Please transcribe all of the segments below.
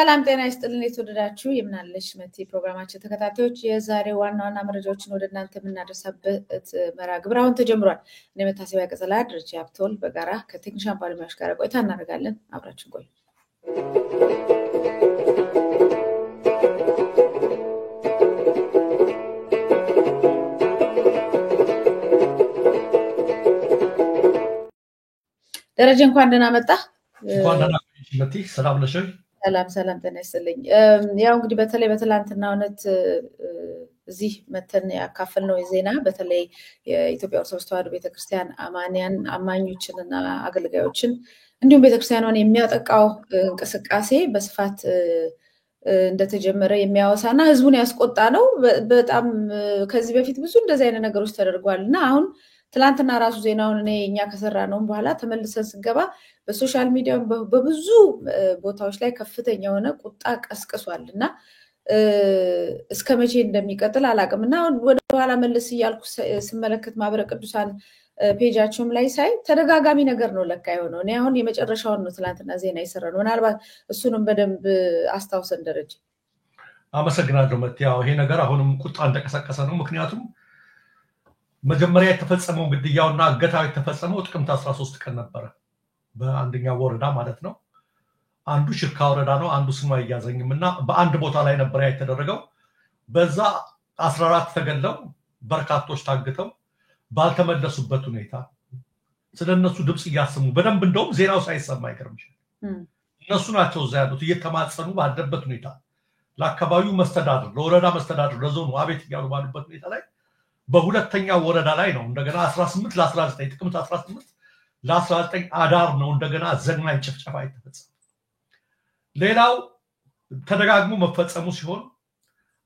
ሰላም ጤና ይስጥልን የተወደዳችሁ የምናለሽ መቲ ፕሮግራማችን ተከታታዮች የዛሬ ዋና መረጃዎችን ወደ እናንተ የምናደርሳበት መርሃ ግብር አሁን ተጀምሯል። እኔ መታሰቢያ ቀጸላ ድርጅ ያብቶል በጋራ ከቴክኒሻን ባለሙያዎች ጋር ቆይታ እናደርጋለን። አብራችን ቆዩ። ደረጀ እንኳን ደህና መጣ። እንኳን ደህና ቆይሽ መቲ። ሰላም ነሽ? ሰላም ጤና ይስጥልኝ። ያው እንግዲህ በተለይ በትላንትና እውነት እዚህ መተን ያካፈልነው ዜና በተለይ የኢትዮጵያ ኦርቶዶክስ ተዋሕዶ ቤተክርስቲያን አማኞችንና አገልጋዮችን እንዲሁም ቤተክርስቲያኗን የሚያጠቃው እንቅስቃሴ በስፋት እንደተጀመረ የሚያወሳና ህዝቡን ያስቆጣ ነው። በጣም ከዚህ በፊት ብዙ እንደዚህ አይነት ነገሮች ተደርጓልና አሁን ትላንትና ራሱ ዜናውን እኛ ከሰራነው በኋላ ተመልሰን ስንገባ በሶሻል ሚዲያ በብዙ ቦታዎች ላይ ከፍተኛ የሆነ ቁጣ ቀስቅሷልና እስከመቼ እንደሚቀጥል አላቅምና ወደ ኋላ መለስ ይያልኩ ስመለከት ማህበረ ቅዱሳን ፔጃቸውም ላይ ሳይ ተደጋጋሚ ነገር ነው ለካ የሆነው። እኔ አሁን የመጨረሻውን ነው ትላንትና ዜና ይሰራነው። ምናልባት እሱንም በደንብ አስታውሰን ደረጀ። አመሰግናለሁ መቲ። ያው ይሄ ነገር አሁንም ቁጣ እንደቀሰቀሰ ነው። ምክንያቱም መጀመሪያ የተፈጸመው ግድያውና እገታው የተፈጸመው ጥቅምት 13 ቀን ነበረ። በአንደኛው ወረዳ ማለት ነው። አንዱ ሽርካ ወረዳ ነው፣ አንዱ ስሙ አይያዘኝምና በአንድ ቦታ ላይ ነበር የተደረገው። በዛ 14 ተገለው በርካቶች ታግተው ባልተመለሱበት ሁኔታ ስለነሱ ድምጽ እያሰሙ በደንብ እንደውም ዜናው ሳይሰማ አይቀርምሽ። እነሱ ናቸው እዛ ያሉት እየተማጸኑ ባለበት ሁኔታ ለአካባቢው መስተዳድር፣ ለወረዳ መስተዳድር፣ ለዞኑ አቤት እያሉ ባሉበት ሁኔታ ላይ በሁለተኛው ወረዳ ላይ ነው እንደገና 18 ለ19 ጥቅምት 18 ለ19 አዳር ነው እንደገና ዘግናኝ ጭፍጨፋ የተፈጸመው። ሌላው ተደጋግሞ መፈጸሙ ሲሆን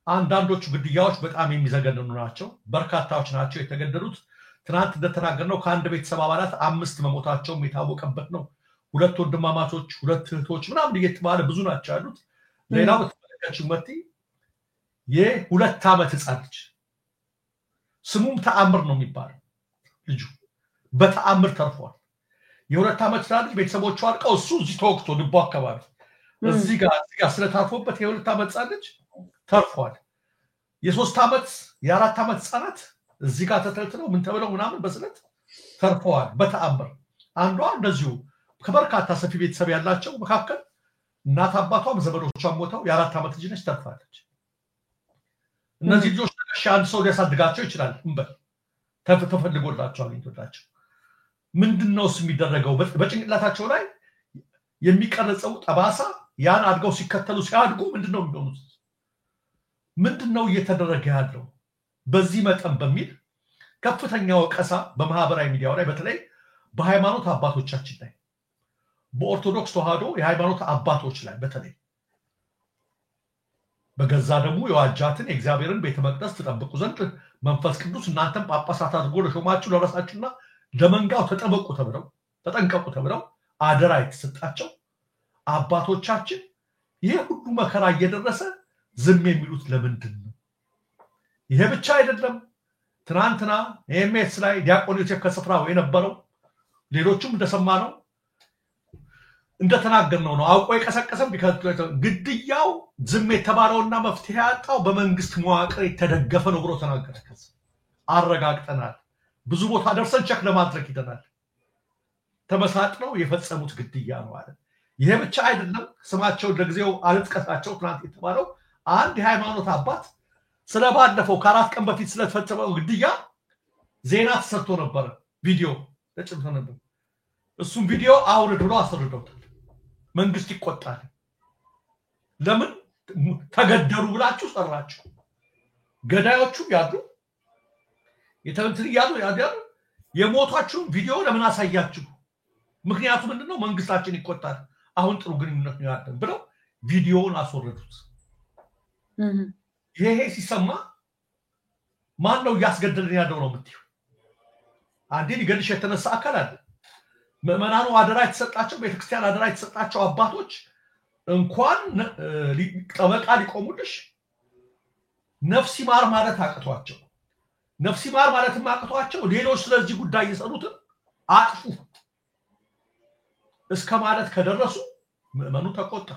አንዳንዶቹ ግድያዎች በጣም የሚዘገንኑ ናቸው። በርካታዎች ናቸው የተገደሉት። ትናንት እንደተናገርነው ከአንድ ቤተሰብ አባላት 5 መሞታቸው የታወቀበት ነው። 2 ወንድማማቾች፣ 2 እህቶች ምናምን እየተባለ ብዙ ናቸው ያሉት። ሌላው በተመለከተችው መቲ የ2 ዓመት ህፃን ልጅ ስሙም ተአምር ነው የሚባለው ልጁ በተአምር ተርፏል። የ2 ዓመት ልጅ ቤተሰቦቹ አልቀው እሱ እዚህ ተወቅቶ ልቦ አካባቢ እዚህ ጋር ስለታርፎበት የ2 ዓመት ልጅ ተርፏል። የ3 ዓመት የ4 ዓመት ህፃናት እዚህ ጋር ተተልትለው ምን ተብለው ምናምን በስለት ተርፈዋል በተአምር። አንዷ እንደዚሁ ከበርካታ ሰፊ ቤተሰብ ያላቸው መካከል እናት አባቷም ዘመዶቿም ሞተው የ4 ዓመት ልጅ ነች ተርፋለች። እነዚህ ልጆች አንድ ሰው ሊያሳድጋቸው ይችላል እንበል ተፈልጎላቸው አግኝቶላቸው ምንድነው የሚደረገው? በጭንቅላታቸው ላይ የሚቀረጸው ጠባሳ ያን አድገው ሲከተሉ ሲያድጉ ምንድነው የሚሆኑት? ምንድነው እየተደረገ ያለው? በዚህ መጠን በሚል ከፍተኛ ወቀሳ በማህበራዊ ሚዲያው ላይ በተለይ በሃይማኖት አባቶቻችን ላይ በኦርቶዶክስ ተዋሕዶ የሃይማኖት አባቶች ላይ በተለይ በገዛ ደግሞ የዋጃትን የእግዚአብሔርን ቤተ መቅደስ ተጠብቁ ዘንድ መንፈስ ቅዱስ እናንተም ጳጳሳት አድርጎ ለሾማችሁ ለራሳችሁና ለመንጋው ተጠንቀቁ ተብለው አደራ የተሰጣቸው አባቶቻችን ይሄ ሁሉ መከራ እየደረሰ ዝም የሚሉት ለምንድን ነው? ይሄ ብቻ አይደለም። ትናንትና ኤምኤስ ላይ ዲያቆን ዮሴፍ ከስፍራው የነበረው ሌሎችም እንደሰማነው እንደተናገርነው ነው አውቆ የቀሰቀሰም ግድያው ዝም የተባለውና መፍትሄ ያጣው በመንግስት መዋቅር የተደገፈ ነው ብሎ ተናገረ። አረጋግጠናል። ብዙ ቦታ ደርሰን ቸክ ለማድረግ ይደናል። ተመሳጥነው የፈጸሙት ግድያ ነው ማለት። ይሄ ብቻ አይደለም። ስማቸው ለጊዜው አልጥቀሳቸው ትናንት የተባለው አንድ የሃይማኖት አባት ስለባለፈው ከ4 ቀን በፊት ስለተፈጸመው ግድያ ዜና ተሰርቶ ነበር፣ ቪዲዮ ተጭኖ ነበር። እሱም ቪዲዮ አውርድ ብሎ አስረድተውታል። መንግስት ይቆጣል። ለምን ተገደሉ ብላችሁ ሰራችሁ? ገዳዮቹ ያሉ የተንትን ያሉ የሞቷችሁ ቪዲዮ ለምን አሳያችሁ? ምክንያቱ ምንድነው? መንግስታችን ይቆጣል፣ አሁን ጥሩ ግንኙነት ነው ያለን ብለው ቪዲዮውን አስወረዱት። ይሄ ሲሰማ ማን ነው ያስገደለን ያለው ነው የምትይው? አንዴ ሊገልሽ የተነሳ አካል አለ። ምዕመናኑ አደራ የተሰጣቸው ቤተክርስቲያን አደራ የተሰጣቸው አባቶች እንኳን ጠበቃ ሊቆሙልሽ ነፍስ ይማር ማለት አቅቷቸው ነፍስ ይማር ማለትም አቅቷቸው ሌሎች ስለዚህ ጉዳይ እየሰሩት አጥፉ እስከ ማለት ከደረሱ ምዕመኑ ተቆጣ።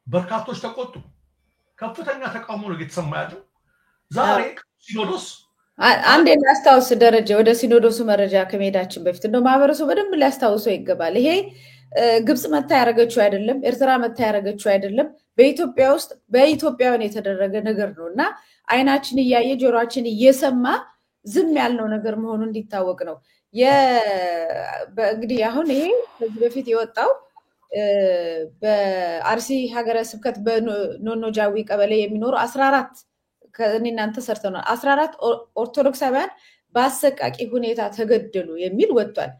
በርካቶች ተቆጡ ከፍተኛ ተቃውሞ ነው እየተሰማ ያለው ዛሬ ሲኖዶስ አንዴ ላስታውስ ደረጃ ወደ ሲኖዶሱ መረጃ ከመሄዳችን በፊት እንደው ማህበረሰቡ በደንብ ሊያስታውሰው ይገባል ይሄ ግብጽ መታ ያረጋችው አይደለም ኤርትራ መታ ያረጋችው አይደለም በኢትዮጵያ ውስጥ በኢትዮጵያውያን የተደረገ ነገር ነውና አይናችን እያየ ጆሮአችን እየሰማ ዝም ያልነው ነገር መሆኑን እንዲታወቅ ነው እንግዲህ አሁን ይሄ ከዚህ በፊት የወጣው በአርሲ ሀገረ ስብከት በኖኖ ጃዊ ቀበሌ የሚኖሩ 14 ከእናንተ ሰርተናል 14 ኦርቶዶክሳውያን በአሰቃቂ ሁኔታ ተገደሉ የሚል ወጥቷል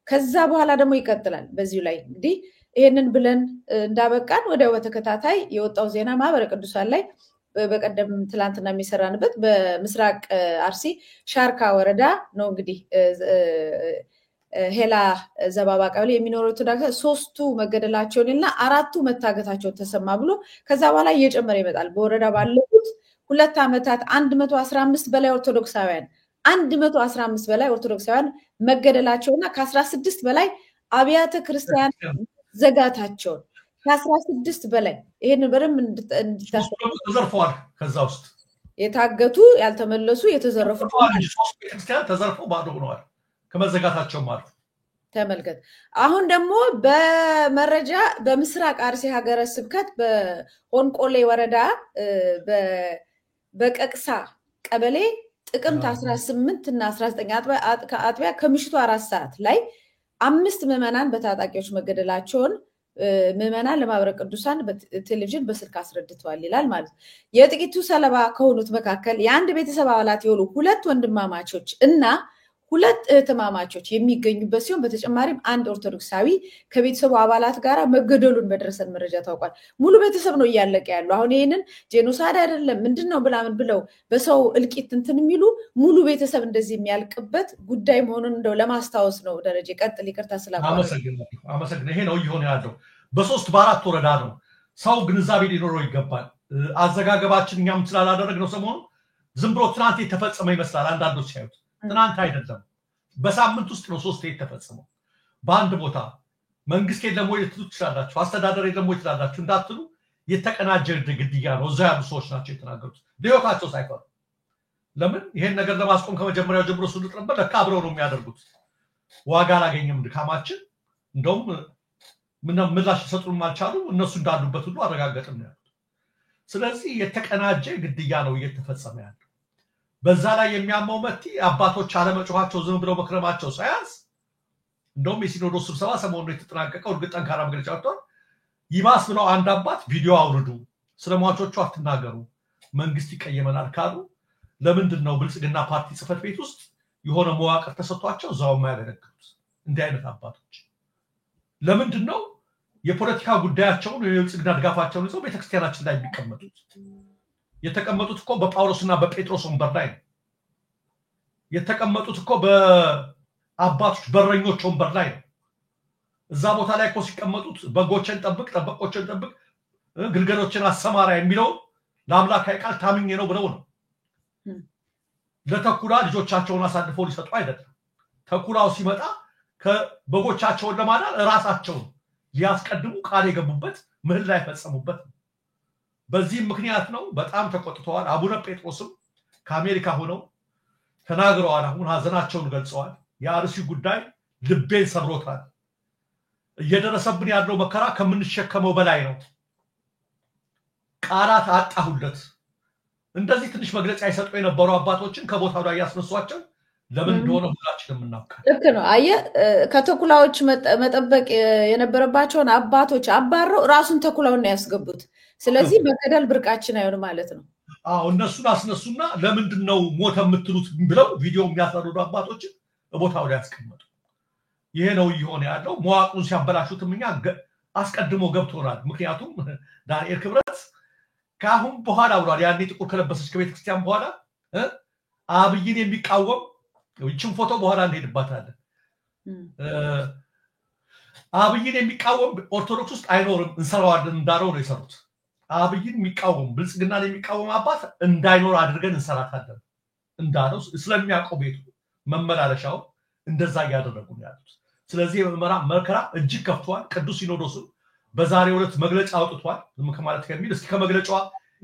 ከዛ በኋላ ደግሞ ይቀጥላል በዚሁ ላይ እንግዲህ ይሄንን ብለን እንዳበቃን ወዲያው በተከታታይ የወጣው ዜና ማህበረ ቅዱሳን ላይ በቀደም ትላንትና የሚሰራንበት በምስራቅ አርሲ ሻርካ ወረዳ ነው እንግዲህ ሄላ ዘባባ ቀበሌ የሚኖሩት ዳክተር 3ቱ መገደላቸውንና 4ቱ መታገታቸው ተሰማ ብሎ ከዛ በኋላ እየጨመረ ይመጣል በወረዳ ባለፉት 2 ዓመታት 115 በላይ ኦርቶዶክሳውያን 115 በላይ ኦርቶዶክሳውያን መገደላቸውና ከ16 በላይ አብያተ ክርስቲያን ዘጋታቸው ከ16 በላይ ይሄን በረም ተዘርፈዋል ከዛ ውስጥ የታገቱ ያልተመለሱ የተዘረፉ ክርስቲያን ተዘርፈው ባዶ ሆነዋል ከመዘጋታቸው ማለት ተመልከት አሁን ደግሞ በመረጃ በምስራቅ አርሲ ሀገረ ስብከት በሆንቆሌ ወረዳ በቀቅሳ ቀበሌ ጥቅምት 18 እና 19 አጥቢያ ከምሽቱ 4 ሰዓት ላይ 5 ምዕመናን በታጣቂዎች መገደላቸውን ምዕመናን ለማህበረ ቅዱሳን በቴሌቪዥን በስልክ አስረድተዋል ይላል ማለት የጥቂቱ ሰለባ ከሆኑት መካከል የአንድ ቤተሰብ አባላት የሆኑ 2 ወንድማማቾች እና 2 እህትማማቾች የሚገኙበት ሲሆን በተጨማሪም አንድ ኦርቶዶክሳዊ ከቤተሰቡ አባላት ጋር መገደሉን በደረሰን መረጃ ታውቋል ሙሉ ቤተሰብ ነው እያለቀ ያለው አሁን ይሄንን ጄኖሳይድ አይደለም ምንድነው ብላምን ብለው በሰው እልቂት እንትን የሚሉ ሙሉ ቤተሰብ እንደዚህ የሚያልቅበት ጉዳይ መሆኑን እንደው ለማስታወስ ነው ደረጃ ቀጥል ይቅርታ አመሰግናለሁ ይሄ ነው ይሆነ ያለው በ3 በ4 ወረዳ ነው ሰው ግንዛቤ ሊኖረው ይገባል አዘጋገባችን እኛም ስላላደረግነው ሰሞኑ ዝም ብሎ ትናንት የተፈጸመ ይመስላል አንዳንዶች ሲያዩት ትናንት አይደለም በሳምንት ውስጥ ነው 3 የተፈጸመው በአንድ ቦታ መንግስት የለም ወይ ትችላላችሁ አስተዳደር የለም ወይ ትችላላችሁ እንዳትሉ የተቀናጀ ግድያ ነው እዛ ያሉ ሰዎች ናቸው የተናገሩት ለዮካቸው ሳይፈሩ ለምን ይሄን ነገር ለማስቆም ከመጀመሪያው ጀምሮ ስሉት ነበር ለካብረው ነው የሚያደርጉት ዋጋ አላገኘም ድካማችን እንደውም ምንም ምላሽ ሰጡን ማልቻሉ እነሱ እንዳሉበት ሁሉ አረጋግጠን ነው ስለዚህ የተቀናጀ ግድያ ነው እየተፈጸመ ያለው በዛ ላይ የሚያመው መቲ አባቶች አለመጮሃቸው ዝም ብለው መክረማቸው ሳያንስ እንደውም የሲኖዶስ ስብሰባ ሰሞኑን የተጠናቀቀው እርግጥ ጠንካራ መግለጫ ወጥቷል ይባስ ብለው አንድ አባት ቪዲዮ አውርዱ ስለሟቾቹ አትናገሩ መንግስት ይቀየመናል ካሉ ለምንድን ነው ብልጽግና ፓርቲ ጽፈት ቤት ውስጥ የሆነ መዋቅር ተሰጥቷቸው ዛው ማያገለግሉት እንዲህ አይነት አባቶች ለምንድን ነው የፖለቲካ ጉዳያቸውን የብልጽግና ድጋፋቸውን ይዘው ቤተክርስቲያናችን ላይ የሚቀመጡት የተቀመጡት እኮ በጳውሎስና በጴጥሮስ ወንበር ላይ ነው የተቀመጡት እኮ በአባቶች በረኞች ወንበር ላይ ነው እዛ ቦታ ላይ እኮ ሲቀመጡት በጎችን ጠብቆችን ጠብቅ ግልገሎችን አሰማራ የሚለው ለአምላካዊ ቃል ታምኜ ነው ብለው ነው ለተኩላ ልጆቻቸውን አሳልፈው ሊሰጡ አይደለም ተኩላው ሲመጣ ከበጎቻቸውን ለማዳን ራሳቸውን ሊያስቀድሙ ቃል የገቡበት ምህላ ላይ ፈጸሙበት በዚህ ምክንያት ነው በጣም ተቆጥተዋል አቡነ ጴጥሮስም ከአሜሪካ ሆነው ተናግረዋል አሁን ሀዘናቸውን ገልጸዋል የአርሲ ጉዳይ ልቤን ሰብሮታል እየደረሰብን ያለው መከራ ከምንሸከመው በላይ ነው ቃላት አጣሁለት እንደዚህ ትንሽ መግለጫ ይሰጡ የነበሩ አባቶችን ከቦታው ላይ ያስነሷቸው ለምን እንደሆነ ሁላችንም እናውቃለን ልክ ነው አየ ከተኩላዎች መጠበቅ የነበረባቸውን አባቶች አባረው ራሱን ተኩላውን ያስገቡት ስለዚህ መገደል ብርቃችን አይሆንም ማለት ነው አዎ እነሱን አስነሱና ለምንድን ነው ሞተ የምትሉት ብለው ቪዲዮ የሚያሰሩዱ አባቶችን ቦታው ላይ ያስቀመጡ ይሄ ነው ይሆነ ያለው መዋቅሩን ሲያበላሹትም እኛ አስቀድሞ ገብቶናል ምክንያቱም ዳንኤል ክብረት ካሁን በኋላ ብሏል ያኔ ጥቁር ከለበሰች ከቤተክርስቲያን በኋላ አብይን የሚቃወም ይችን ፎቶ በኋላ እንሄድባታለን አብይን የሚቃወም ኦርቶዶክስ ውስጥ አይኖርም እንሰራዋለን እንዳለው ነው የሰሩት አብይን የሚቃወም ብልጽግናን የሚቃወም አባት እንዳይኖር አድርገን እንሰራታለን እንዳለው ስለሚያውቀው ቤቱ መመላለሻው እንደዛ ያደረጉ ነው ያሉት ስለዚህ መከራ እጅግ ከፍቷል ቅዱስ ሲኖዶስ በዛሬው ዕለት መግለጫ አውጥቷል። ከማለት ከሚል እስኪ ከመግለጫዋ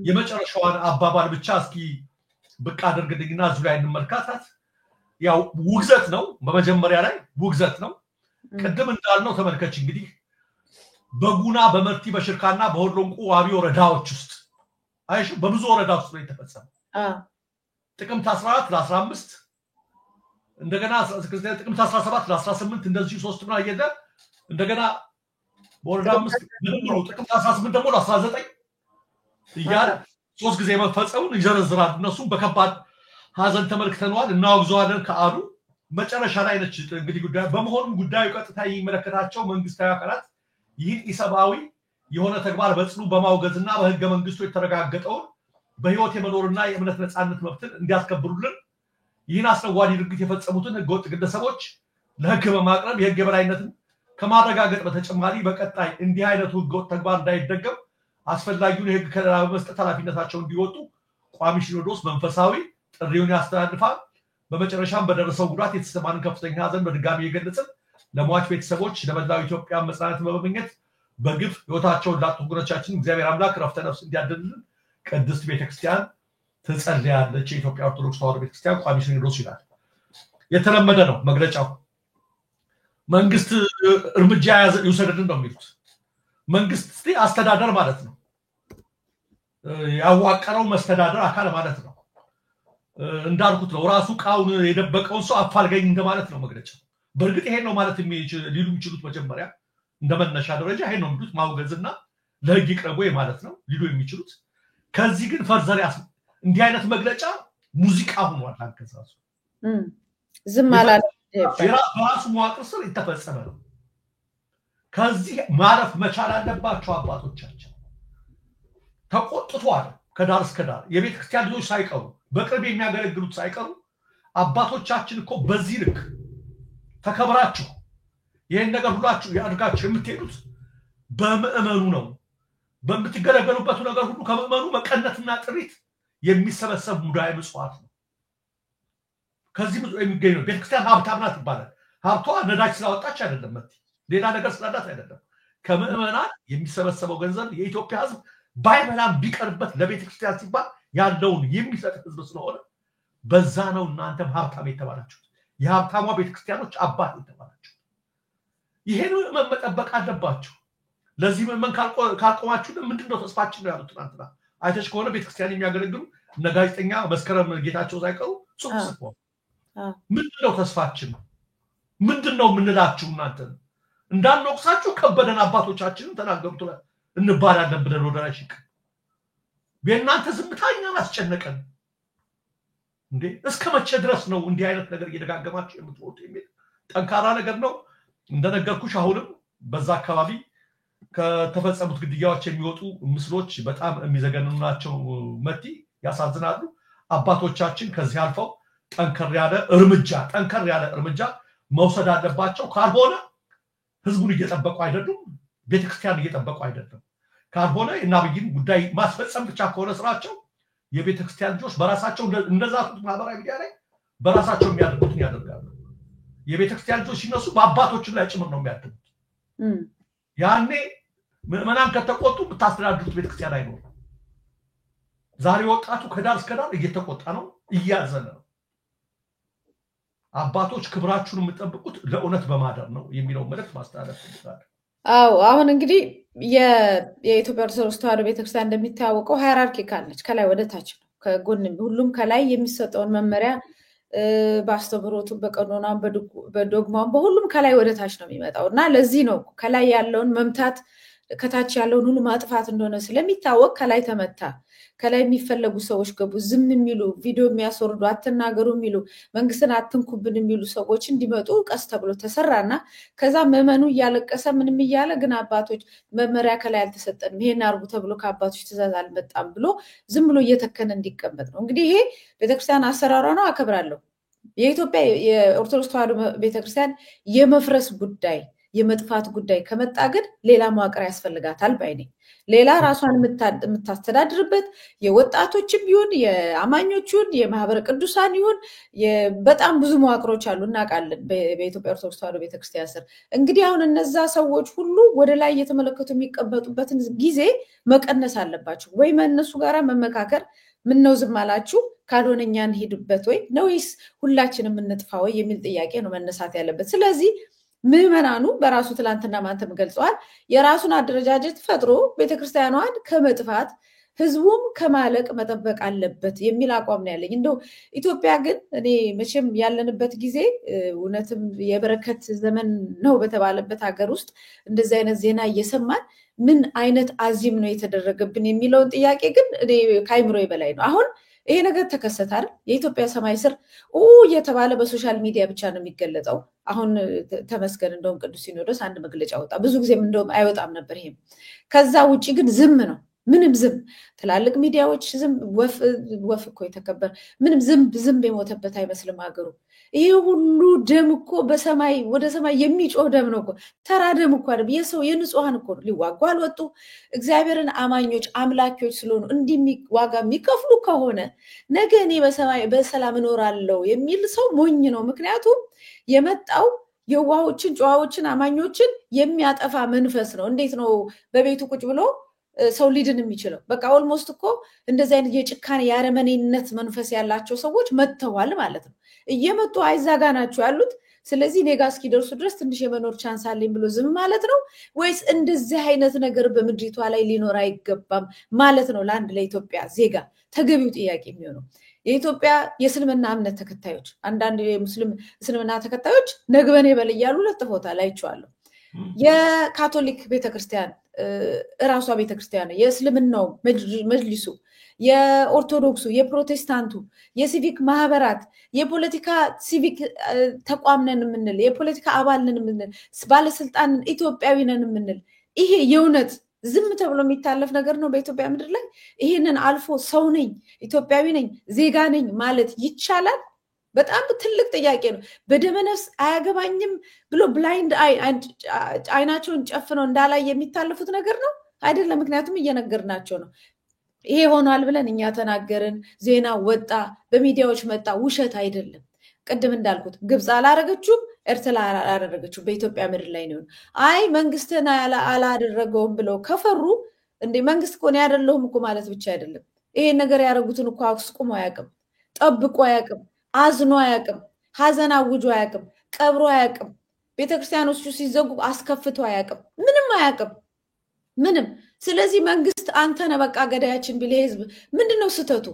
የመጨረሻዋን አባባል ብቻ እስኪ ብቅ አድርግልኝና እዚሁ ላይ እንመልከታት። ያው ውግዘት ነው፣ በመጀመሪያ ላይ ውግዘት ነው። ቅድም እንዳልነው ተመልከች እንግዲህ በጉና በመርቲ በሽርካና በሆሎንቆ ዋቢ ወረዳዎች ውስጥ አይሽ በብዙ ወረዳዎች ውስጥ የተፈጸመው ጥቅምት 14 ለ15 እንደገና ጥቅምት 17 ለ18 እንደዚህ 3 ምና እየደ እንደገና ወረዳ 5 ምንድነው ጥቅምት 18 ደግሞ ለ19 ይያል 3 ጊዜ መፈጸሙን ይዘረዝራል። እነሱ በከባድ ሀዘን ተመልክተናል እናወግዘዋለን ከአሉ መጨረሻ ላይ ነች እንግዲህ ጉዳይ በመሆኑም ጉዳዩ ቀጥታ የሚመለከታቸው መንግስታዊ አካላት ይህን ኢሰብአዊ የሆነ ተግባር በጽኑ በማውገዝና በህገ መንግስቱ የተረጋገጠው በህይወት የመኖርና የእምነት ነፃነት መብትን እንዲያስከብሩልን ይህን አስነዋሪ ድርጊት የፈጸሙትን ህገወጥ ግለሰቦች ለህግ በማቅረብ የህግ የበላይነትን ከማረጋገጥ በተጨማሪ በቀጣይ እንዲህ አይነቱ ህገወጥ ተግባር እንዳይደገም አስፈላጊውን የህግ ከለላ በመስጠት ኃላፊነታቸውን እንዲወጡ ቋሚ ሲኖዶስ መንፈሳዊ ጥሪውን ያስተላልፋል። በመጨረሻም በደረሰው ጉዳት የተሰማንን ከፍተኛ ሀዘን በድጋሚ የገለጽን ለሟች ቤተሰቦች ለመላው ኢትዮጵያ መጽናናት በመመኘት በግፍ ህይወታቸውን ላጡ ወገኖቻችን እግዚአብሔር አምላክ ረፍተ ነፍስ እንዲያድልልን ቅድስት ቤተክርስቲያን ትጸልያለች። የኢትዮጵያ ኦርቶዶክስ ተዋሕዶ ቤተክርስቲያን ቋሚ ሲኖዶስ ይላል። የተለመደ ነው መግለጫው። መንግስት እርምጃ ይወሰድልን ነው የሚሉት። መንግስት አስተዳደር ማለት ነው፣ ያዋቀረው መስተዳደር አካል ማለት ነው። እንዳልኩት ነው ራሱ ቃውን የደበቀውን ሰው አፋልገኝ እንደማለት ነው መግለጫው። በእርግጥ ይሄን ነው ማለት ሊሉ የሚችሉት መጀመሪያ እንደመነሻ ደረጃ ይሄን ነው የሚሉት ማውገዝና ለህግ ይቅረቡ ማለት ነው ሊሉ የሚችሉት። ከዚህ ግን ፈርዘር እንዲህ አይነት መግለጫ ሙዚቃ ሆኗል። አንከሳሱ ዝም አላለ በራሱ መዋቅር ስር የተፈጸመ ነው። ከዚህ ማረፍ መቻል አለባቸው አባቶቻችን። ተቆጥቷል ከዳር እስከ ዳር የቤተክርስቲያን ልጆች ሳይቀሩ በቅርብ የሚያገለግሉት ሳይቀሩ አባቶቻችን እኮ በዚህ ልክ ተከብራችሁ ይሄን ነገር ሁላችሁ ያድርጋችሁ የምትሄዱት በምእመኑ ነው። በምትገለገሉበት ነገር ሁሉ ከመእመኑ መቀነትና ጥሪት የሚሰበሰብ ሙዳይ ምጽዋት ነው። ከዚህ ብዙ የሚገኘው ቤተክርስቲያን ሀብታም ናት ይባላል። ሀብቷ ነዳጅ ስላወጣች አይደለም፣ ሌላ ነገር ስላላት አይደለም። ከመእመናን የሚሰበሰበው ገንዘብ የኢትዮጵያ ህዝብ ባይበላም ቢቀርበት ለቤተክርስቲያን ሲባል ያለውን የሚሰጥ ህዝብ ስለሆነ በዛ ነው እናንተም ሀብታም የተባላችሁት። የሀብታሟ ቤተክርስቲያኖች አባት የተባላችሁ። ይሄን መጠበቅ አለባችሁ። ለዚህ መመን ካልቆማችሁ ምንድነው ተስፋችን ነው ያሉት ትናንትና አይተሽ ከሆነ ቤተክርስቲያን የሚያገለግሉ እነ ጋዜጠኛ መስከረም ጌታቸው ሳይቀሩ ጽሁፍ ጽፈው ምንድነው ተስፋችን? ምንድነው ምንላችሁ? እናንተ እንዳንወቅሳችሁ ከበደን አባቶቻችንን ተናገሩት እንባላለን ብለን ወደራሽ ይቅ በእናንተ ዝምታኛን አስጨነቀን እንዴ? እስከ መቼ ድረስ ነው እንዲህ አይነት ነገር እየደጋገማችሁ የምትወጡ የሚል ጠንካራ ነገር ነው። እንደነገርኩሽ አሁንም በዛ አካባቢ ከተፈጸሙት ግድያዎች የሚወጡ ምስሎች በጣም የሚዘገንኑ ናቸው። መቲ ያሳዝናሉ። አባቶቻችን ከዚህ አልፈው ጠንከር ያለ እርምጃ መውሰድ አለባቸው። ካልሆነ ህዝቡን እየጠበቁ አይደሉም፣ ቤተክርስቲያን እየጠበቁ አይደለም። ካልሆነ የናብይን ጉዳይ ማስፈጸም ብቻ ከሆነ ስራቸው የቤተክርስቲያን ልጆች በራሳቸው እንደዛ ማህበራዊ ሚዲያ ላይ በራሳቸው የሚያደርጉትን ያደርጋሉ። የቤተክርስቲያን ልጆች ሲነሱ በአባቶች ላይ ጭምር ነው የሚያደርጉት። ያኔ ምዕመናን ከተቆጡ ብታስተዳድሩት ቤተክርስቲያን አይኖርም። ዛሬ ወጣቱ ከዳር እስከ ዳር እየተቆጣ ነው፣ እያዘነ ነው። አባቶች ክብራችሁን የምትጠብቁት ለእውነት በማደር ነው የሚለው መልእክት ማስተላለፍ ይችላል። አዎ አሁን እንግዲህ የኢትዮጵያ ኦርቶዶክስ ተዋሕዶ ቤተክርስቲያን እንደሚታወቀው ሃይራርኪካል ነች። ከላይ ወደ ታች ነው። ከጎን ሁሉም ከላይ የሚሰጠውን መመሪያ በአስተምህሮቱ በቀኖናም በዶግማም በሁሉም ከላይ ወደ ታች ነው የሚመጣው እና ለዚህ ነው ከላይ ያለውን መምታት ከታች ያለውን ሁሉ ማጥፋት እንደሆነ ስለሚታወቅ ከላይ ተመታ። ከላይ የሚፈለጉ ሰዎች ገቡ። ዝም የሚሉ ቪዲዮ የሚያስወርዱ አትናገሩ የሚሉ መንግስትን አትንኩብን የሚሉ ሰዎች እንዲመጡ ቀስ ተብሎ ተሰራና ከዛ መመኑ እያለቀሰ ምንም እያለ ግን አባቶች መመሪያ ከላይ አልተሰጠንም ይሄን አርጉ ተብሎ ከአባቶች ትእዛዝ አልመጣም ብሎ ዝም ብሎ እየተከነ እንዲቀመጥ ነው። እንግዲህ ይሄ ቤተክርስቲያን አሰራሯ ነው፣ አከብራለሁ። የኢትዮጵያ የኦርቶዶክስ ተዋሕዶ ቤተክርስቲያን የመፍረስ ጉዳይ የመጥፋት ጉዳይ ከመጣ ግን ሌላ መዋቅር ያስፈልጋታል ባይኔ ሌላ ራሷን የምታስተዳድርበት የወጣቶችም ይሁን የአማኞቹን የማህበረ ቅዱሳን ይሁን በጣም ብዙ መዋቅሮች አሉ እናውቃለን በኢትዮጵያ ኦርቶዶክስ ተዋሕዶ ቤተክርስቲያን ስር እንግዲህ አሁን እነዛ ሰዎች ሁሉ ወደ ላይ እየተመለከቱ የሚቀበጡበትን ጊዜ መቀነስ አለባቸው ወይ እነሱ ጋራ መመካከር ምን ነው ዝም አላችሁ ካልሆነኛን ሄድበት ወይ ነውስ ሁላችንም እንጥፋ ወይ የሚል ጥያቄ ነው መነሳት ያለበት ስለዚህ ምዕመናኑ በራሱ ትላንትና ማንተም ገልጸዋል የራሱን አደረጃጀት ፈጥሮ ቤተክርስቲያኗን ከመጥፋት ህዝቡም ከማለቅ መጠበቅ አለበት የሚል አቋም ነው ያለኝ እንደው ኢትዮጵያ ግን እኔ መቼም ያለንበት ጊዜ እውነትም የበረከት ዘመን ነው በተባለበት ሀገር ውስጥ እንደዚህ አይነት ዜና እየሰማን ምን አይነት አዚም ነው የተደረገብን የሚለውን ጥያቄ ግን እኔ ካይምሮ ይበላይ ነው አሁን ይሄ ነገር ተከሰተ አይደል የኢትዮጵያ ሰማይ ስር እየተባለ በሶሻል ሚዲያ ብቻ ነው የሚገለጸው አሁን ተመስገን እንደውም ቅዱስ ሲኖዶስ አንድ መግለጫ ወጣ ብዙ ጊዜም እንደውም አይወጣም ነበር ይሄም ከዛ ውጪ ግን ዝም ነው ምንም ዝም ትላልቅ ሚዲያዎች ዝም ወፍ እኮ የተከበር ምንም ዝም የሞተበት አይመስልም ሀገሩ ይሄ ሁሉ ደም እኮ በሰማይ ወደ ሰማይ የሚጮህ ደም ነው እኮ ተራ ደም እኮ አይደል የሰው የንጹሃን እኮ ሊዋጉ አልወጡ እግዚአብሔርን አማኞች አምላኪዎች ስለሆኑ እንዲዋጋ የሚከፍሉ ከሆነ ነገ እኔ በሰማይ በሰላም እኖራለሁ የሚል ሰው ሞኝ ነው ምክንያቱም የመጣው የዋሆችን ጨዋዎችን አማኞችን የሚያጠፋ መንፈስ ነው እንዴት ነው በቤቱ ቁጭ ብሎ ሰው ሊድን የሚችለው በቃ ኦልሞስት እኮ እንደዚህ አይነት የጭካኔ ያረመኔነት መንፈስ ያላቸው ሰዎች መጥተዋል ማለት ነው እየመጡ አይዛጋ ናቸው ያሉት ስለዚህ ኔጋ እስኪደርሱ ድረስ ትንሽ የመኖር ቻንስ አለኝ ብሎ ዝም ማለት ነው ወይስ እንደዚህ አይነት ነገር በምድሪቷ ላይ ሊኖር አይገባም ማለት ነው ለአንድ ለኢትዮጵያ ዜጋ ተገቢው ጥያቄ የሚሆነው የኢትዮጵያ የእስልምና እምነት ተከታዮች አንዳንድ የሙስሊም እስልምና ተከታዮች ነግበኔ በል እያሉ ለጥፎታል አይቼዋለሁ የካቶሊክ ቤተክርስቲያን ራሷ ቤተክርስቲያን የእስልምናው መጅሊሱ የኦርቶዶክሱ የፕሮቴስታንቱ የሲቪክ ማህበራት የፖለቲካ ሲቪክ ተቋም ነን የምንል የፖለቲካ አባል ነን የምንል ባለስልጣን ኢትዮጵያዊ ነን የምንል ይሄ የእውነት ዝም ተብሎ የሚታለፍ ነገር ነው በኢትዮጵያ ምድር ላይ ይሄንን አልፎ ሰው ነኝ ኢትዮጵያዊ ነኝ ዜጋ ነኝ ማለት ይቻላል በጣም ትልቅ ጥያቄ ነው በደመነፍስ አያገባኝም ብሎ ብላይንድ አይናቸውን ጨፍነው እንዳላይ የሚታለፉት ነገር ነው አይደለም ምክንያቱም እየነገርናቸው ነው ይሄ ሆኗል ብለን እኛ ተናገርን ዜና ወጣ በሚዲያዎች መጣ ውሸት አይደለም ቅድም እንዳልኩት ግብጽ አላረገችው ኤርትራ አላረገችው በኢትዮጵያ ምድር ላይ ነው አይ መንግስትን አላደረገውም ብለው ከፈሩ እንዴ መንግስት እኮ ነው ያደረለው እኮ ማለት ብቻ አይደለም ይሄ ነገር ያረጉትን እኮ አስቁሞ አያውቅም ጠብቆ አያውቅም አዝኖ አያውቅም ሐዘን አውጆ አያውቅም ቀብሮ አያውቅም ቤተክርስቲያኖቹ ሲዘጉ አስከፍቶ አያውቅም ምንም አያውቅም ምንም ስለዚህ መንግስት አንተ ነህ በቃ ገዳያችን ቢል ህዝብ ምንድነው ስተቱ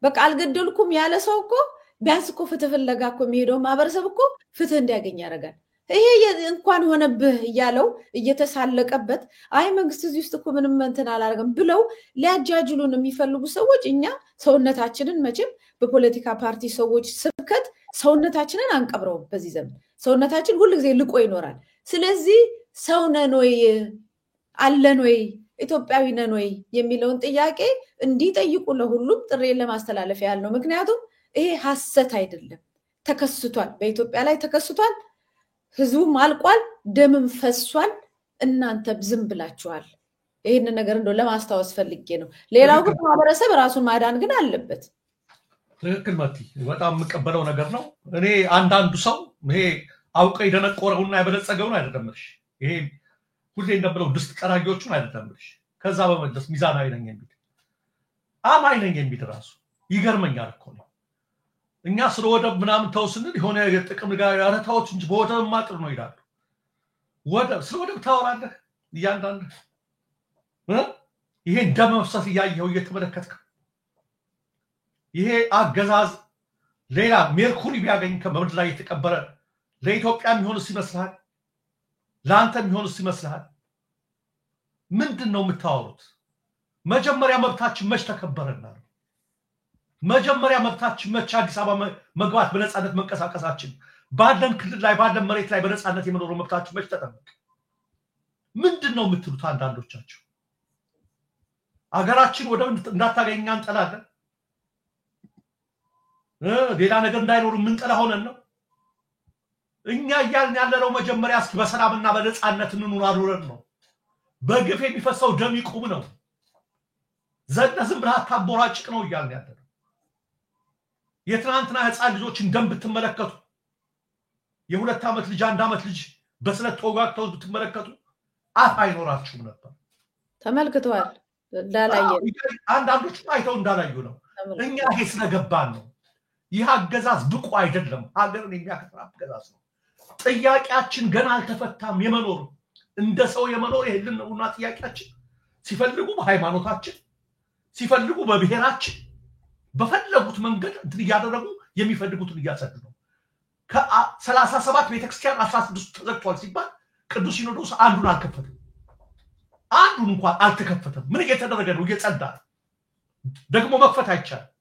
በቃ አልገደልኩም ያለ ሰው እኮ ቢያንስ እኮ ፍትህ ፍለጋ እኮ የሚሄደው ማህበረሰብ እኮ ፍትህ እንዲያገኝ ያደርጋል ይሄ እንኳን ሆነብህ እያለው እየተሳለቀበት አይ መንግስት እዚህ ውስጥ እኮ ምንም እንትን አላደረገም ብለው ሊያጃጅሉን የሚፈልጉ ሰዎች እኛ ሰውነታችንን መቼም በፖለቲካ ፓርቲ ሰዎች ስብከት ሰውነታችንን አንቀብረው በዚህ ዘመን ሰውነታችን ሁሉ ጊዜ ልቆ ይኖራል ስለዚህ ሰው ነን ወይ አለን ወይ ኢትዮጵያዊ ነን ወይ የሚለውን ጥያቄ እንዲጠይቁ ለሁሉም ጥሪ ለማስተላለፍ ያለው ምክንያቱም ይሄ ሐሰት አይደለም ተከስቷል በኢትዮጵያ ላይ ተከስቷል ህዝቡም አልቋል ደምም ፈሷል እናንተ ዝም ብላችኋል ይሄን ነገር እንደው ለማስተዋወስ ፈልጌ ነው ሌላው ግን ማህበረሰብ ራሱን ማዳን ግን አለበት ትክክል ማቲ በጣም መቀበለው ነገር ነው እኔ አንዳንዱ ሰው ይሄ አውቀ ይደነቆረውና ያበለጸገውን አይደለምሽ ይሄ ሁሌ እንደብለው ድስት ቀራጊዎቹን አይደለምሽ ከዛ በመለስ ሚዛናዊ ነኝ የሚል አማኝ ነኝ የሚል ራሱ ይገርመኛል እኮ ነው እኛ ስለወደብ ምናምን ተውስንል የሆነ የጥቅም ጋር ያረታዎች እንጂ በወደብ ማጥር ነው ይላሉ ወደብ ስለወደብ ታወራለህ እያንዳንዱ ይሄ ደመፍሰስ ያየው እየተመለከትክ ይሄ አገዛዝ ሌላ ሜርኩሪ ቢያገኝ ከመምድር ላይ የተቀበረ ለኢትዮጵያ የሚሆንስ ይመስላል ላንተ የሚሆንስ ይመስላል ምንድነው የምታወሩት መጀመሪያ መብታችን መች ተከበረና መጀመሪያ መብታችን መች አዲስ አበባ መግባት በነፃነት መንቀሳቀሳችን ባለን ክልል ላይ ባለን መሬት ላይ በነፃነት የመኖር መብታችን መች ተጠበቀ ምንድነው የምትሉት አንዳንዶቻችሁ አገራችን ወደ እንዳታገኛ እንጠላለን ሌላ ነገር እንዳይኖር ምን ጠላ ሆነን ነው እኛ ያልን ያለነው መጀመሪያ እስኪ በሰላምና በነጻነት እንኑር አሉረን ነው በግፍ የሚፈሰው ደም ይቁም ነው ዘነዝም ብለህ ታቦራጭቅ ነው ያልን ያለነው የትናንትና ህፃን ልጆችን ደም ብትመለከቱ የሁለት ዓመት ልጅ አንድ ዓመት ልጅ በስለት ተወጋግተው ብትመለከቱ አፍ አይኖራችሁም ነበር ተመልክቷል እንዳላየ አንዳንዶቹ አይተው እንዳላዩ ነው እኛ ይሄ ስለገባን ነው ይህ አገዛዝ ብቁ አይደለም ሀገርን የሚያከፍራ አገዛዝ ነው ጥያቄያችን ገና አልተፈታም የመኖር እንደ ሰው የመኖር የህልውና ጥያቄያችን ሲፈልጉ በሃይማኖታችን ሲፈልጉ በብሔራችን በፈለጉት መንገድ እንትን ያደረጉ የሚፈልጉትን እያሰዱ ነው ከ37 ቤተክርስቲያን 16 ተዘግቷል ሲባል ቅዱስ ሲኖዶስ አንዱን አልከፈተም አንዱን እንኳን አልተከፈተም ምን እየተደረገ ነው እየጸዳ ደግሞ መክፈት አይቻልም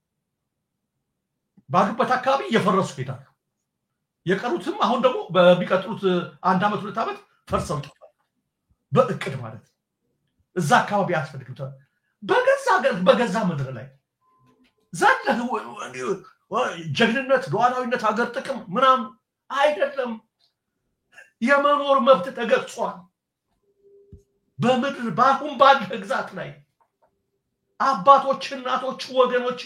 ባሉበት አካባቢ እየፈረሱ ይሄዳሉ የቀሩትም አሁን ደግሞ በሚቀጥሉት አንድ ዓመት ሁለት ዓመት ፈርሰው ይጠፋሉ በእቅድ ማለት እዛ አካባቢ ያስፈልግታል በገዛ ምድር ላይ ዛለህ ጀግንነት ሉዓላዊነት ሀገር ጥቅም ምናም አይደለም የመኖር መብት ተገጽጿል በምድር ባሁን ባለ ግዛት ላይ አባቶች እናቶች ወገኖች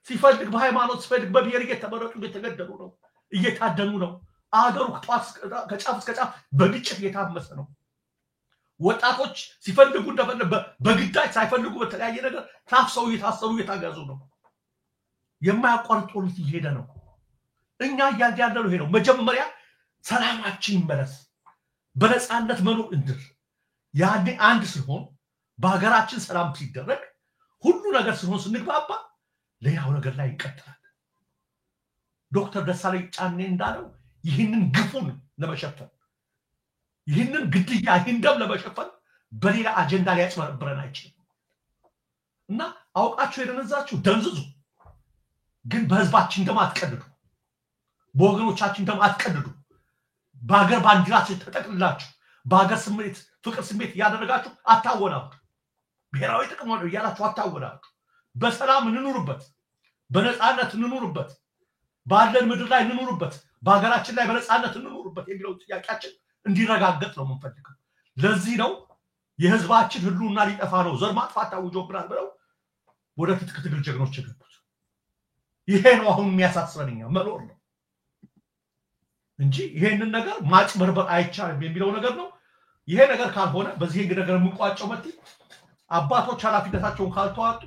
ሲፈልግ በሃይማኖት ሲፈልግ በብሔር እየተመረጡ እየተገደሉ ነው እየታደኑ ነው አገሩ ከጫፍ እስከ ጫፍ በግጭት እየታመሰ ነው ወጣቶች ሲፈልጉ እንደፈለገ በግዳጅ ሳይፈልጉ በተለያየ ነገር ታፍሰው እየታሰሩ እየታገዙ ነው የማያቋርጥ ጦርነት እየሄደ ነው እኛ ያያያለው ይሄ ነው መጀመሪያ ሰላማችን ይመለስ በነጻነት መኖር እንድር ያኔ አንድ ሲሆን በሀገራችን ሰላም ሲደረግ ሁሉ ነገር ሲሆን ስንግባባ ለያው ነገር ላይ ይቀጥላል ዶክተር ደሳለኝ ጫኔ እንዳለው ይህንን ግፉን ለመሸፈን ይህንን ግድያ ይህንን ለመሸፈን በሌላ አጀንዳ ሊያጭበረብረን አይችልም እና አውቃችሁ የደነዛችሁ ደንዝዙ ግን በህዝባችን ደም አትቀድዱ በወገኖቻችን ደም አትቀድዱ በአገር ባንዲራችን ተጠቅልላችሁ በአገር ስሜት ፍቅር ስሜት ያደረጋችሁ አታወናው ብሔራዊ ጥቅም ነው ያላችሁ አታወናው በሰላም እንኑርበት በነጻነት እንኑርበት ባለን ምድር ላይ እንኑርበት በአገራችን ላይ በነጻነት እንኑርበት የሚለው ጥያቄያችን እንዲረጋገጥ ነው የምንፈልገው ለዚህ ነው የህዝባችን ህልውና ሊጠፋ ነው ዘር ማጥፋት ታውጆብናል ብለው ወደ ትጥቅ ትግል ጀግኖች ገቡት ይሄ ነው አሁን የሚያሳስበንኛ መኖር ነው እንጂ ይሄንን ነገር ማጭበርበር አይቻልም የሚለው ነገር ነው ይሄ ነገር ካልሆነ በዚህ ነገር የምንቋጨው መጥቶ አባቶች ኃላፊነታቸውን ካልተዋጡ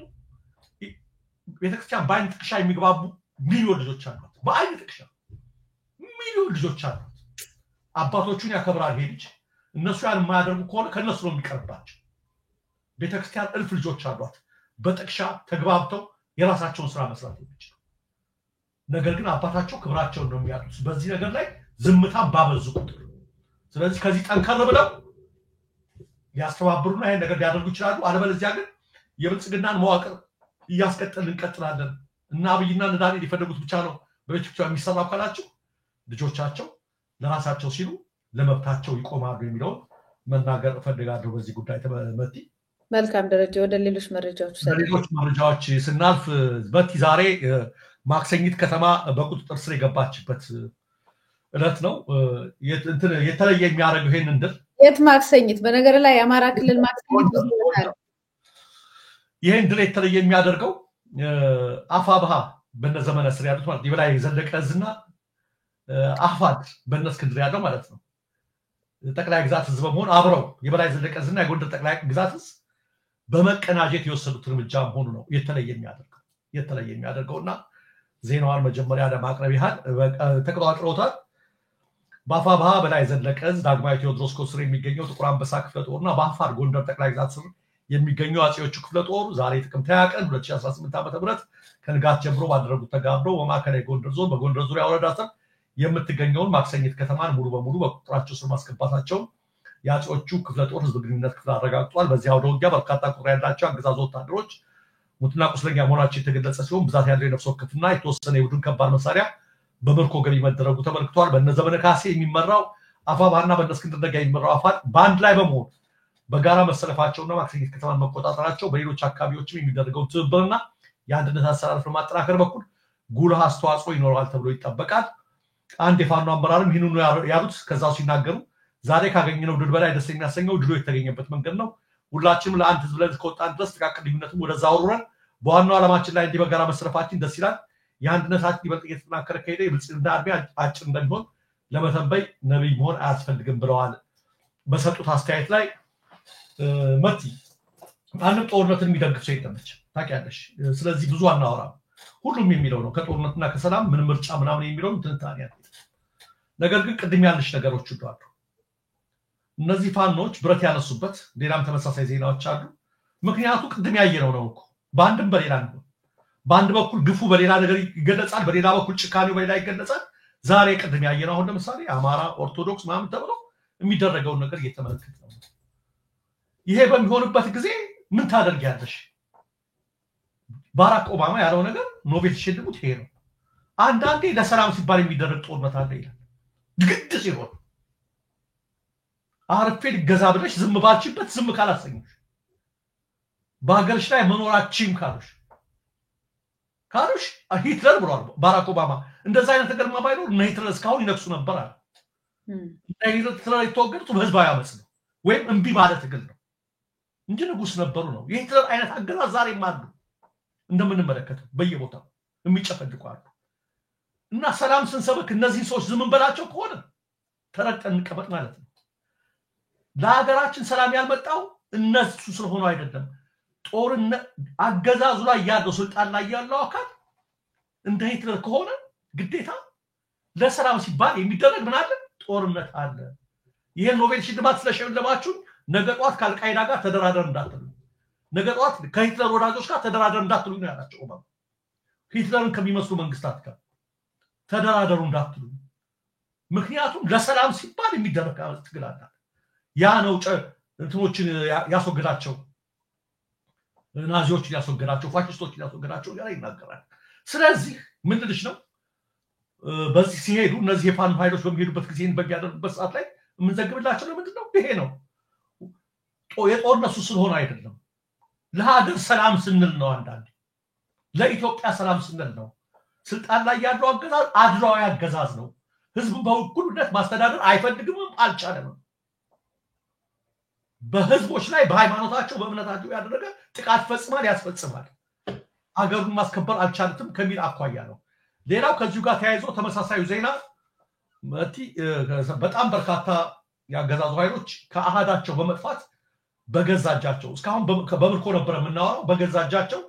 ቤተክርስቲያን ባይን ጥቅሻ የሚግባቡ ሚሊዮን ልጆች አሉት ባይን ጥቅሻ ሚሊዮን ልጆች አሉት አባቶቹን ያከብራል ሄድች እነሱ ያን ማያደርጉ ከሆነ ከነሱ ነው የሚቀርባቸው ቤተክርስቲያን እልፍ ልጆች አሏት በጥቅሻ ተግባብተው የራሳቸውን ስራ መስራት ይችላል ነገር ግን አባታቸው ክብራቸውን ነው የሚያጡት በዚህ ነገር ላይ ዝምታን ባበዙ ቁጥር ስለዚህ ከዚህ ጠንከር ብለው ያስተባብሩና ይሄን ነገር ያደርጉ ይችላሉ አለበለዚያ ግን የብልጽግናን መዋቅር እያስቀጠልን እንቀጥላለን እና አብይና ነዳኒ ሊፈደጉት ብቻ ነው በቤተክርስቲያን የሚሰራው ካላችሁ ልጆቻቸው ለራሳቸው ሲሉ ለመብታቸው ይቆማሉ የሚለው መናገር ፈልጋለሁ በዚህ ጉዳይ ተመቲ መልካም ደረጃ ወደ ሌሎች መረጃዎች ስናልፍ በቲ ዛሬ ማክሰኝት ከተማ በቁጥጥር ስር የገባችበት እለት ነው የተለየ የሚያደርገው ይሄን እንድር የት ማክሰኝት በነገር ላይ አማራ ክልል ማክሰኝት ነው ይሄን ድል የተለየ የሚያደርገው አፋብሃ በነዘመነ ስር ያሉት ማለት የበላይ ዘለቀ ዝና አፋድ በነስክንድር ያለው ማለት ነው ጠቅላይ ግዛት ህዝብ በመሆን አብረው የበላይ ዘለቀ ዝና የጎንደር ጠቅላይ ግዛትስ በመቀናጀት የወሰዱት እርምጃ መሆኑ ነው የተለየ የሚያደርገውና ዜናዋን መጀመሪያ ለማቅረብ ያህል ተቀጣጥሮታል በአፋብሃ በላይ ዘለቀ ዳግማዊ ቴዎድሮስ ኮስር የሚገኘው ጥቁር አንበሳ ክፍለ ጦርና በአፋር ጎንደር ጠቅላይ ግዛት ስር የሚገኘው አጼዎቹ ክፍለ ጦር ዛሬ ጥቅምት 20 ቀን 2018 ዓ.ም ከንጋት ጀምሮ ባደረጉት ተጋብሮ በማዕከላዊ ጎንደር ዞን በጎንደር ዙሪያ ወረዳ ስር የምትገኘውን ማክሰኝት ከተማን ሙሉ በሙሉ በቁጥጥራቸው ስር ማስገባታቸው የአጼዎቹ ክፍለ ጦር ህዝብ ግንኙነት ክፍል አረጋግጧል በዚህ አውደ ውጊያ በርካታ ቁጥር ያላቸው አገዛዝ ወታደሮች ሙትና ቁስለኛ መሆናቸው የተገለጸ ሲሆን ብዛት ያለው የነፍስ ወከፍና የተወሰነ የቡድን ከባድ መሳሪያ በመርኮ ገቢ መደረጉ ተመልክቷል በነዘመነ ካሴ የሚመራው አፋብሃና በነስክንድር ነጋ የሚመራው አፋድ ባንድ ላይ በመሆን በጋራ መሰለፋቸውና ማክሰኝት ከተማን መቆጣጠራቸው በሌሎች አካባቢዎችም የሚደረገው ትብብርና የአንድነት አሰራር ለማጠናከር በኩል ጉልህ አስተዋጽኦ ይኖራል ተብሎ ይጠበቃል አንድ የፋኖ አመራርም ይህንኑ ያሉት ከዛው ሲናገሩ ዛሬ ካገኘነው ድል በላይ ደስ የሚያሰኘው ድሉ የተገኘበት መንገድ ነው። ሁላችንም ለአንድ ህዝብ ላይ ከወጣን ድረስ ጥቃቅን ልዩነትም ወደዛ አውርረን በዋናው ዓላማችን ላይ እንዲህ በጋራ መሰለፋችን ደስ ይላል። የአንድነታችን ይበልጥ እየተጠናከረ ከሄደ የብልጽግና ዕድሜ አጭር እንደሚሆን ለመተንበይ ነብይ መሆን አያስፈልግም ብለዋል። በሰጡት አስተያየት ላይ መቲ አንድ ጦርነትን የሚደግፍ ሰው የለምች ታውቂያለሽ። ስለዚህ ብዙ አናወራም። ሁሉም የሚለው ነው ከጦርነትና ከሰላም ምን ምርጫ ምናምን የሚለው ትንታኔ ያለ ነገር ግን ቅድም ያለሽ ነገሮች ሁሉ አሉ። እነዚህ ፋኖች ብረት ያነሱበት ሌላም ተመሳሳይ ዜናዎች አሉ። ምክንያቱ ቅድም ያየነው ነው እኮ በአንድም በሌላ ነው። በአንድ በኩል ግፉ በሌላ ነገር ይገለጻል፣ በሌላ በኩል ጭካኔው በሌላ ይገለጻል። ዛሬ ቅድም ያየነው አሁን ለምሳሌ አማራ ኦርቶዶክስ ምናምን ተብሎ የሚደረገውን ነገር እየተመለከተ ነው። ይሄ በሚሆንበት ጊዜ ምን ታደርጊያለሽ? ባራክ ኦባማ ያለው ነገር ኖቤል ተሸልሙት ይሄ ነው። አንዳንዴ ለሰላም ሲባል የሚደረግ ጦርነት አለ ይላል። ግድ ሲሆን አርፌ ልገዛ ብለሽ ዝም ባልችበት ዝም ካላሰኝሽ በሀገርሽ ላይ መኖራችም ካሉሽ ሂትለር ብሏል ባራክ ኦባማ። እንደዛ አይነት ነገር ማባይኖር እነ ሂትለር እስካሁን ይነክሱ ነበር አለ። ሂትለር የተወገዱት በህዝባዊ አመፅ ነው ወይም እምቢ ማለት ትግል ነው እንጂ ንጉስ ነበሩ ነው። የሂትለር አይነት አገዛዝ ዛሬም አሉ እንደምንመለከተው በየቦታው የሚጨፈልቁ አሉ። እና ሰላም ስንሰብክ እነዚህ ሰዎች ዝም እንበላቸው ከሆነ ተረቀን እንቀበጥ ማለት ነው። ለሀገራችን ሰላም ያልመጣው እነሱ ስለሆኑ አይደለም። ጦርነት አገዛዙ ላይ ያለው ስልጣን ላይ ያለው አካል እንደ ሂትለር ከሆነ ግዴታ ለሰላም ሲባል የሚደረግ ምን አለ ጦርነት አለ። ይሄ ኖቤል ሽልማት ስለሸለማችሁ ነገ ጧት ከአልቃይዳ ጋር ተደራደር እንዳትሉ፣ ነገ ጧት ከሂትለር ወዳጆች ጋር ተደራደር እንዳትሉ ነው ያላቸው ኦባማ። ሂትለርን ከሚመስሉ መንግስታት ጋር ተደራደሩ እንዳትሉ፣ ምክንያቱም ለሰላም ሲባል የሚደረግ ትግል አለ። ያ ነው እንትኖችን ያስወገዳቸው ናዚዎችን ያስወገዳቸው ፋሽስቶችን ያስወገዳቸው ያለ ይናገራል። ስለዚህ ምን ልልሽ ነው በዚህ ሲሄዱ እነዚህ የፋኖ ኃይሎች በሚሄዱበት ጊዜ በሚያደርጉበት ሰዓት ላይ የምንዘግብላቸው ለምንድን ነው? ይሄ ነው የጦርነቱ ስለሆነ አይደለም። ለሀገር ሰላም ስንል ነው። አንዳንዴ ለኢትዮጵያ ሰላም ስንል ነው። ስልጣን ላይ ያለው አገዛዝ አድሏዊ አገዛዝ ነው። ህዝቡን በእኩልነት ማስተዳደር አይፈልግም፣ አልቻለም። በህዝቦች ላይ በሃይማኖታቸው በእምነታቸው ያደረገ ጥቃት ፈጽማል፣ ያስፈጽማል። ሀገሩን ማስከበር አልቻለትም ከሚል አኳያ ነው። ሌላው ከዚሁ ጋር ተያይዞ ተመሳሳዩ ዜና በጣም በርካታ ያገዛዙ ኃይሎች ከአሃዳቸው በመጥፋት በገዛጃቸው እስካሁን በምርኮ ነበር የምናወራው፣ በገዛጃቸው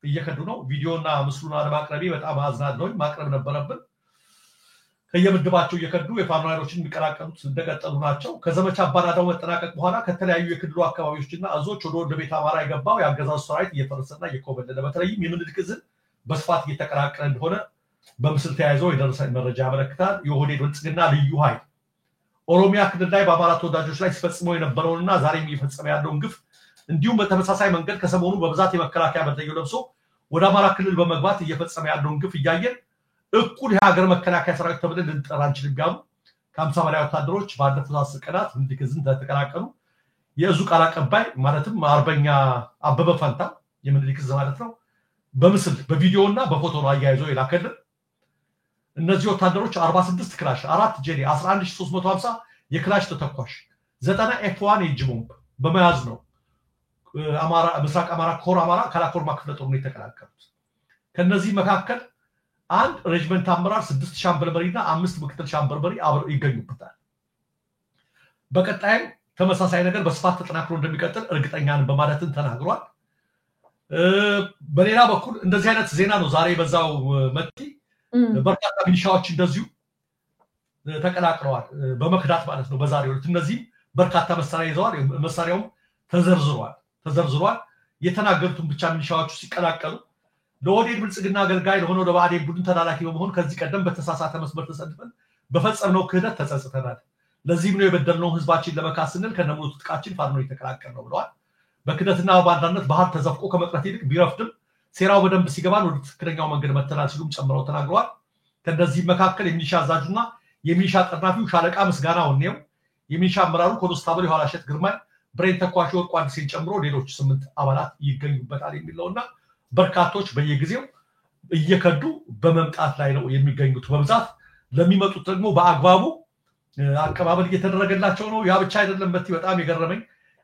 እየከዱ ነው። ቪዲዮና ምስሉን አለማቅረቤ በጣም አዝናለሁ። ማቅረብ ነበረብን። ከየምድባቸው እየከዱ የፋኖ ኃይሎችን የሚቀላቀሉት እንደቀጠሉ ናቸው። ከዘመቻ አባናዳው መጠናቀቅ በኋላ ከተለያዩ የክልሉ አካባቢዎችና እዞች ወደ ቤት አማራ የገባው የአገዛዙ ሰራዊት እየፈረሰና እየኮበለለ በተለይም የምኒልክ ዕዝን በስፋት እየተቀላቀለ እንደሆነ በምስል ተያይዞ የደረሰ መረጃ ያመለክታል። የኦህዴድ ብልጽግና ልዩ ኃይል ኦሮሚያ ክልል ላይ በአማራ ተወዳጆች ላይ ሲፈጽመው የነበረውንና ዛሬም እየፈጸመ ያለውን ግፍ እንዲሁም በተመሳሳይ መንገድ ከሰሞኑ በብዛት የመከላከያ መለዮ ለብሶ ወደ አማራ ክልል በመግባት እየፈጸመ ያለውን ግፍ እያየን እኩል የሀገር መከላከያ ሰራዊት ተብለን ልንጠራ እንችልም ያሉ ከ50 በላይ ወታደሮች ባለፉት 10 ቀናት ምኒልክ ዕዝን ተቀላቀሉ። የእዙ ቃል አቀባይ ማለትም አርበኛ አበበ ፈንታ የምኒልክ ዕዝ ማለት ነው በምስል በቪዲዮና በፎቶ ነው አያይዞ የላከልን። እነዚህ ወታደሮች 46 ክላሽ፣ 4 ጄሌ፣ 11350 የክላሽ ተተኳሽ፣ 90 ኤፍ1 የእጅ ቦምብ በመያዝ ነው አማራ ምስራቅ አማራ ኮር አማራ ካላኮርማ ክፍለ ጦር ነው የተቀላቀሉት። ከነዚህ መካከል አንድ ሬጅመንት አመራር 6 ሻምበል መሪና 5 ምክትል ሻምበል መሪ አብረው ይገኙበታል። በቀጣይም ተመሳሳይ ነገር በስፋት ተጠናክሮ እንደሚቀጥል እርግጠኛን በማለትን ተናግሯል። በሌላ በኩል እንደዚህ አይነት ዜና ነው ዛሬ በዛው መቲ በርካታ ሚሊሻዎች እንደዚሁ ተቀላቅለዋል በመክዳት ማለት ነው በዛሬው ዕለት። እነዚህ በርካታ መሳሪያ ይዘዋል። መሳሪያውም ተዘርዝሯል። የተናገሩትን ብቻ ሚሊሻዎቹ ሲቀላቀሉ ለኦህዴድ ብልጽግና አገልጋይ ለሆነው ለብአዴን ቡድን ተላላኪ በመሆን ከዚህ ቀደም በተሳሳተ መስመር ተሰልፈን በፈጸምነው ክህደት ተጸጽተናል። ለዚህም ነው የበደልነው ህዝባችን ለመካስ ስንል ከነሙሉ ትጥቃችን ፋኖ የተቀላቀልነው ብለዋል። በክህደትና በአንዳነት ባህር ተዘፍቆ ከመቅረት ይልቅ ቢረፍድም ሴራው በደንብ ሲገባን ወደ ትክክለኛው መንገድ መተናል ሲሉም ጨምረው ተናግረዋል። ከነዚህ መካከል የሚሊሻ አዛዡና የሚሊሻ ጠርናፊው ሻለቃ ምስጋና ወኔው፣ የሚሊሻ አመራሩ ኮንስታብል የኋላሸት ግርማይ፣ ብሬን ተኳሽ ወርቁ አዲስን ጨምሮ ሌሎች 8 አባላት ይገኙበታል የሚለውና በርካቶች በየጊዜው እየከዱ በመምጣት ላይ ነው የሚገኙት። በብዛት ለሚመጡት ደግሞ በአግባቡ አቀባበል እየተደረገላቸው ነው። ያ ብቻ አይደለም። በጣም የገረመኝ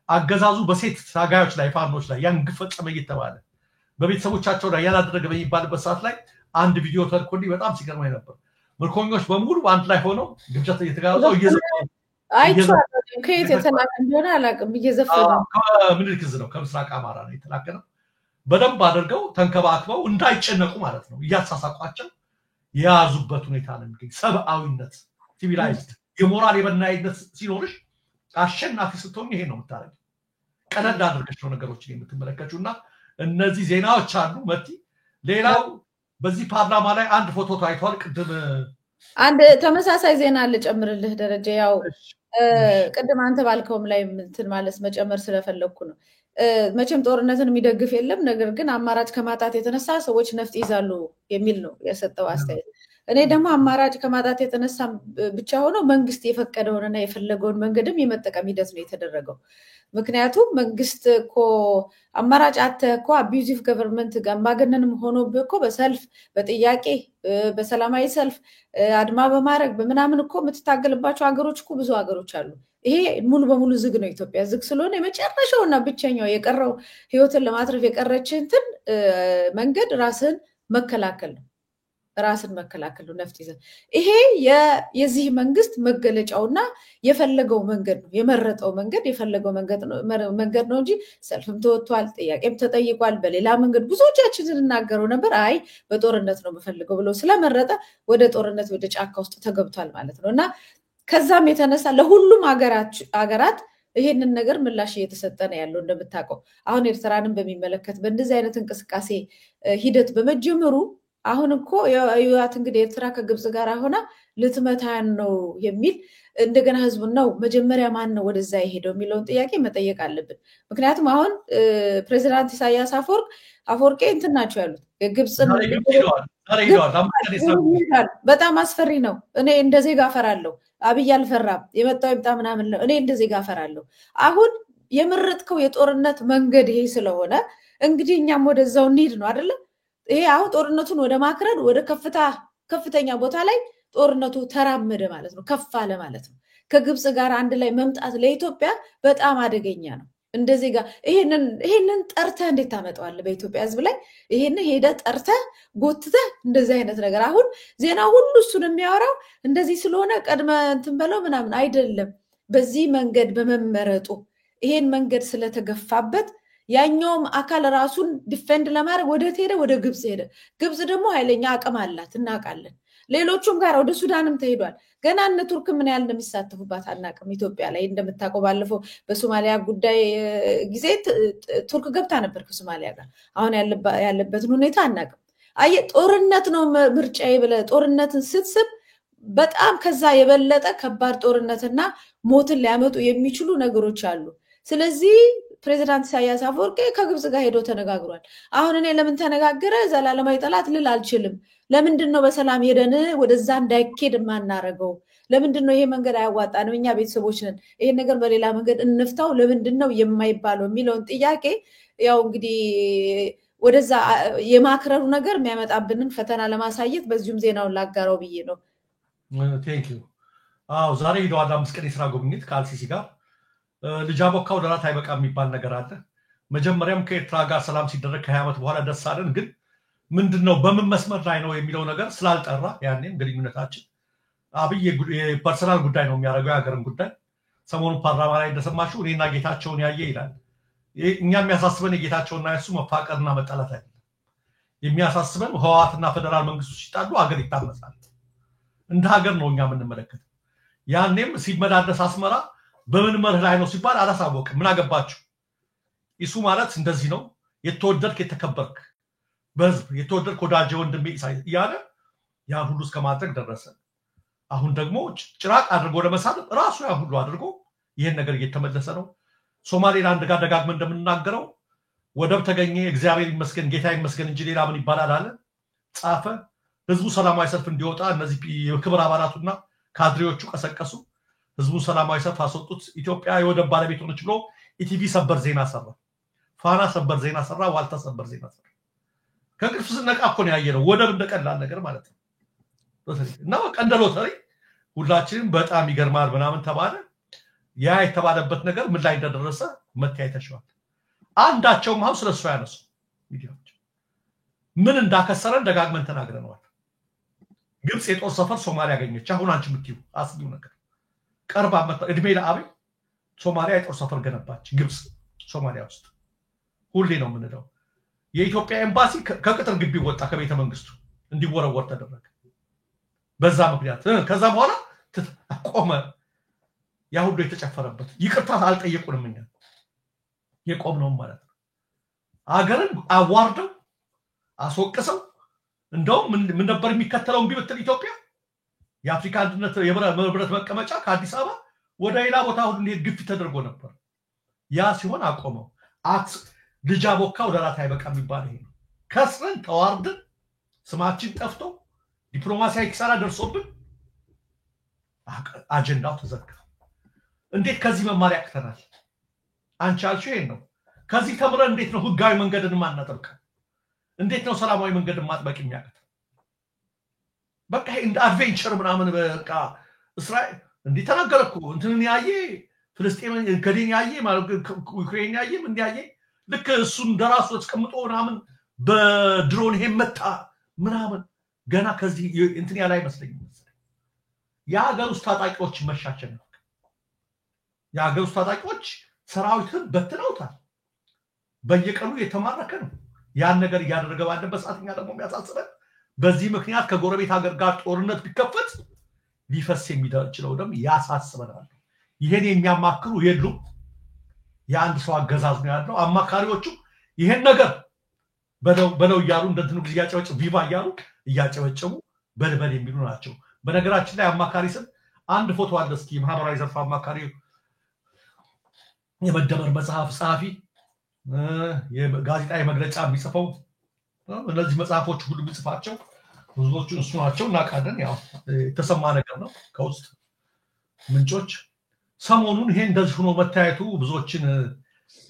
አገዛዙ በሴት ታጋዮች ላይ ፋኖች ላይ ያን ግፍ ፈጸመ እየተባለ በቤተሰቦቻቸው ላይ ያላደረገ በሚባልበት ሰዓት ላይ አንድ ቪዲዮ ተልኮልኝ በጣም ሲገርመኝ ነበር። ምርኮኞች በሙሉ አንድ ላይ ሆነው ግብዣት እየተጋዘው እየዘፈኑ አይቻለሁ። ከየት የተላከ እንደሆነ አላውቅም። እየዘፈኑ ምኒልክ ዕዝ ነው ከመስራቅ አማራ ነው የተላከነው። በደንብ አድርገው ተንከባክበው እንዳይጨነቁ ማለት ነው እያሳሳቋቸው የያዙበት ሁኔታ ነው የሚገኝ። ሰብአዊነት ሲቪላይዝድ የሞራል የበላይነት ሲኖርሽ አሸናፊ ስትሆኝ ይሄ ነው የምታረጊው። ቀለል አድርገሽው ነገሮችን የምትመለከቱና እነዚህ ዜናዎች አሉ። መቲ ሌላው በዚህ ፓርላማ ላይ አንድ ፎቶ ታይቷል። ቅድም አንድ ተመሳሳይ ዜና ልጨምርልህ ደረጃ። ያው ቅድም አንተ ባልከውም ላይ እንትን ማለት መጨመር ስለፈለኩ ነው። መቼም ጦርነትን የሚደግፍ የለም፣ ነገር ግን አማራጭ ከማጣት የተነሳ ሰዎች ነፍጥ ይዛሉ የሚል ነው የሰጠው አስተያየት። እኔ ደግሞ አማራጭ ከማጣት የተነሳ ብቻ ሆኖ መንግስት የፈቀደውንና የፈለገውን መንገድም የመጠቀም ሂደት ነው የተደረገው። ምክንያቱም መንግስት እኮ አማራጭ አጥተህ እኮ አቢዩዚቭ ገቨርንመንት አምባገነንም ሆኖብህ እኮ በሰልፍ በጥያቄ በሰላማዊ ሰልፍ አድማ በማድረግ በምናምን እኮ የምትታገልባቸው ሀገሮች እኮ ብዙ ሀገሮች አሉ። ይሄ ሙሉ በሙሉ ዝግ ነው። ኢትዮጵያ ዝግ ስለሆነ የመጨረሻውና ብቸኛው የቀረው ህይወትን ለማትረፍ የቀረች እንትን መንገድ ራስን መከላከል ነው። ራስን መከላከል ነው ነፍጥ ይዘን። ይሄ የዚህ መንግስት መገለጫውና የፈለገው መንገድ ነው። የመረጠው መንገድ የፈለገው መንገድ ነው እንጂ ሰልፍም ተወጥቷል፣ ጥያቄም ተጠይቋል። በሌላ መንገድ ብዙዎቻችን ስንናገረው ነበር። አይ በጦርነት ነው የምፈልገው ብሎ ስለመረጠ ወደ ጦርነት ወደ ጫካ ውስጥ ተገብቷል ማለት ነው። እና ከዛም የተነሳ ለሁሉም ሀገራት ይሄንን ነገር ምላሽ እየተሰጠ ነው ያለው። እንደምታውቀው አሁን ኤርትራንም በሚመለከት በእንደዚህ አይነት እንቅስቃሴ ሂደት በመጀመሩ አሁን እኮ ያዩት እንግዲህ ኤርትራ ከግብጽ ጋር ሆና ልትመታን ነው የሚል እንደገና ህዝቡን ነው መጀመሪያ ማን ነው ወደዛ የሄደው የሚለውን ጥያቄ መጠየቅ አለብን። ምክንያቱም አሁን ፕሬዚዳንት ኢሳያስ አፈወርቄ እንትን ናቸው ያሉት የግብጽን በጣም አስፈሪ ነው። እኔ እንደ ዜጋ አፈራለሁ፣ አብይ አልፈራም፣ የመጣው ይምጣ ምናምን ነው። እኔ እንደ ዜጋ አፈራለሁ። አሁን የምርጥከው የጦርነት መንገድ ይሄ ስለሆነ እንግዲህ እኛም ወደዛው እንሂድ ነው አይደለም። ይሄ አሁን ጦርነቱን ወደ ማክረድ ወደ ከፍተኛ ቦታ ላይ ጦርነቱ ተራመደ ማለት ነው፣ ከፍ አለ ማለት ነው። ከግብጽ ጋር አንድ ላይ መምጣት ለኢትዮጵያ በጣም አደገኛ ነው። እንደዚህ ጋር ይሄንን ጠርተህ እንዴት ታመጣዋለህ በኢትዮጵያ ህዝብ ላይ? ይሄን ሄደ ጠርተህ ጎትተህ እንደዚህ አይነት ነገር አሁን ዜና ሁሉ እሱን የሚያወራው እንደዚህ ስለሆነ ቀድመ እንትን በለው ምናምን አይደለም። በዚህ መንገድ በመመረጡ ይሄን መንገድ ስለተገፋበት ያኛውም አካል ራሱን ዲፌንድ ለማድረግ ወደ ግብጽ ሄደ። ግብጽ ደግሞ ኃይለኛ አቅም አላት እናውቃለን። ሌሎቹም ጋር ወደ ሱዳንም ተሄዷል። ገና እነ ቱርክ ምን ያህል እንደሚሳተፉባት አናውቅም። ኢትዮጵያ ላይ እንደምታውቀው ባለፈው በሶማሊያ ጉዳይ ጊዜ ቱርክ ገብታ ነበር ከሶማሊያ ጋር። አሁን ያለበትን ሁኔታ አናውቅም። አየ ጦርነት ነው ምርጫዬ ብለህ ጦርነትን ስትስብ በጣም ከዛ የበለጠ ከባድ ጦርነትና ሞትን ሊያመጡ የሚችሉ ነገሮች አሉ። ስለዚህ ፕሬዚዳንት ኢሳያስ አፈወርቄ ከግብጽ ጋር ሄዶ ተነጋግሯል። አሁን እኔ ለምን ተነጋገረ ዘላለማዊ ጠላት ልል አልችልም። ለምንድን ነው በሰላም ሄደን ወደዛ እንዳይኬድ ማናረገው? ለምንድን ነው ይሄ መንገድ አያዋጣንም? እኛ ቤተሰቦች ነን። ይሄ ነገር በሌላ መንገድ እንፍታው ለምንድን ነው የማይባለው የሚለውን ጥያቄ ያው እንግዲህ ወደዛ የማክረሩ ነገር የሚያመጣብንን ፈተና ለማሳየት በዚሁም ዜናውን ላጋራው ብዬ ነው። ቴንክ ዩ። አዎ ዛሬ ሄደዋል 5 ቀን የስራ ጉብኝት ከአልሲሲ ጋር። ልጅ አቦካው ለራት አይበቃ የሚባል ነገር አለ። መጀመሪያም ከኤርትራ ጋር ሰላም ሲደረግ ከ20 ዓመት በኋላ ደስ አለን። ግን ምንድነው በምን መስመር ላይ ነው የሚለው ነገር ስላልጠራ ያኔም ግንኙነታችን አብይ የፐርሰናል ጉዳይ ነው የሚያደርገው የሀገርን ጉዳይ። ሰሞኑን ፓርላማ ላይ እንደሰማችሁ እኔና ጌታቸውን ያየ ይላል። እኛ የሚያሳስበን የጌታቸውና የሱ መፋቀርና መጣላት አይደለም። የሚያሳስበን ህወሓትና ፌደራል መንግስቱ ሲጣሉ ሀገር ይታመሳል። እንደ ሀገር ነው እኛ የምንመለከተው። ያኔም ሲመላለስ አስመራ በምን መርህ ላይ ነው ሲባል አላሳወቅም። ምን አገባችሁ? ኢሱ ማለት እንደዚህ ነው፣ የተወደድክ የተከበርክ በህዝብ የተወደድክ ወዳጄ ወንድሜ ኢሳይ እያለ ያን ሁሉ እስከማድረግ ደረሰ። አሁን ደግሞ ጭራቅ አድርጎ ለመሳል ራሱ ያን ሁሉ አድርጎ ይሄን ነገር እየተመለሰ ነው። ሶማሌላንድ ጋር ደጋግመን እንደምንናገረው ወደብ ተገኘ እግዚአብሔር ይመስገን ጌታ ይመስገን እንጂ ሌላ ምን ይባላል አለ ጻፈ። ህዝቡ ሰላማዊ ሰልፍ እንዲወጣ እነዚህ የክብር አባላቱና ካድሬዎቹ ቀሰቀሱ። ህዝቡ ሰላማዊ ሰልፍ አስወጡት። ኢትዮጵያ የወደብ ባለቤት ሆነች ብሎ ኢቲቪ ሰበር ዜና ሰራ፣ ፋና ሰበር ዜና ሰራ፣ ዋልታ ሰበር ዜና ሰራ። ከግፍ ስነቃ እኮ ነው ያየነው ወደብ እንደቀላል ነገር ማለት ነው። እና ቀንደ ሎተሪ ሁላችንም በጣም ይገርማል ምናምን ተባለ ያ የተባለበት ነገር ምን ላይ እንደደረሰ መታየት ተሽዋል አንዳቸው ማው ስለሱ ያነሱ ሚዲያዎች ምን እንዳከሰረን ደጋግመን ተናግረናል ግብጽ የጦር ሰፈር ሶማሊያ ያገኘች አሁን አንቺ ምትዩ አስጊው ነገር ቀርባ እድሜ ለአብይ ሶማሊያ የጦር ሰፈር ገነባች ግብጽ ሶማሊያ ውስጥ ሁሌ ነው ምንለው የኢትዮጵያ ኤምባሲ ከቅጥር ግቢ ወጣ ከቤተ መንግስቱ እንዲወረወር ተደረገ በዛ ምክንያት ከዛ በኋላ ቆመ ያ ሁሉ የተጨፈረበት ይቅርታ አልጠየቁንም እኛ የቆምነው ማለት ነው አገርን አዋርደው አስወቅሰው እንደውም ምን ነበር የሚከተለው ቢብትል ኢትዮጵያ የአፍሪካ አንድነት የህብረት መቀመጫ ከአዲስ አበባ ወደ ሌላ ቦታ ሁሉ ግፍ ተደርጎ ነበር ያ ሲሆን አቆመው ልጅ አቦካ ወደ ራት አይበቃም ይባል ይሄ ከስረን ተዋርደን ስማችን ጠፍቶ ዲፕሎማሲያዊ ኪሳራ ደርሶብን አጀንዳው ተዘጋ እንዴት ከዚህ መማር ያቅተናል አንቺ አልሽ ይሄን ነው ከዚህ ተምረን እንዴት ነው ህጋዊ መንገድን ማናጠብቅ እንዴት ነው ሰላማዊ መንገድን ማጥበቅ የሚያቀት በቃ እንደ አድቬንቸር ምናምን በቃ እስራኤል እንዴ ተናገረኩ እንትንን ያየ ፍልስጤምን ከዲን ያየ ማለት ዩክሬን ያየ ምን ያየ ልክ እሱን ደራሱ ተቀምጦ ምናምን በድሮን ሄመታ ምናምን ገና ከዚህ እንትን ያለ አይመስለኝም ያገር ውስጥ ታጣቂዎች መሻቸን ነው ያገር ውስጥ ታጣቂዎች ሰራዊትን በትነውታል በየቀኑ የተማረከ ነው ያን ነገር ያደረገ ባለበት ሰዓትኛ ደግሞ የሚያሳስበን በዚህ ምክንያት ከጎረቤት ሀገር ጋር ጦርነት ቢከፈት ሊፈስ የሚችለው ደም ያሳስበናል ይሄን የሚያማክሩ የሉም የአንድ ሰው አገዛዝ ነው ያለው አማካሪዎቹ ይሄን ነገር በለው ያሉ እንደንተኑ ጊዜ ያጨበጭ ቪቫ ያሉ ያጨበጭቡ በልበል የሚሉ ናቸው በነገራችን ላይ አማካሪ ስም አንድ ፎቶ አለ እስኪ ማህበራዊ ዘርፍ አማካሪ የመደመር መጽሐፍ ጻፊ የጋዜጣዊ መግለጫ የሚጽፈው እነዚህ መጽሐፎች ሁሉ የሚጽፋቸው ብዙዎቹ እሱ ናቸው እናቃለን ያው የተሰማ ነገር ነው ከውስጥ ምንጮች ሰሞኑን ይሄ እንደዚህ ሆኖ መታየቱ ብዙዎችን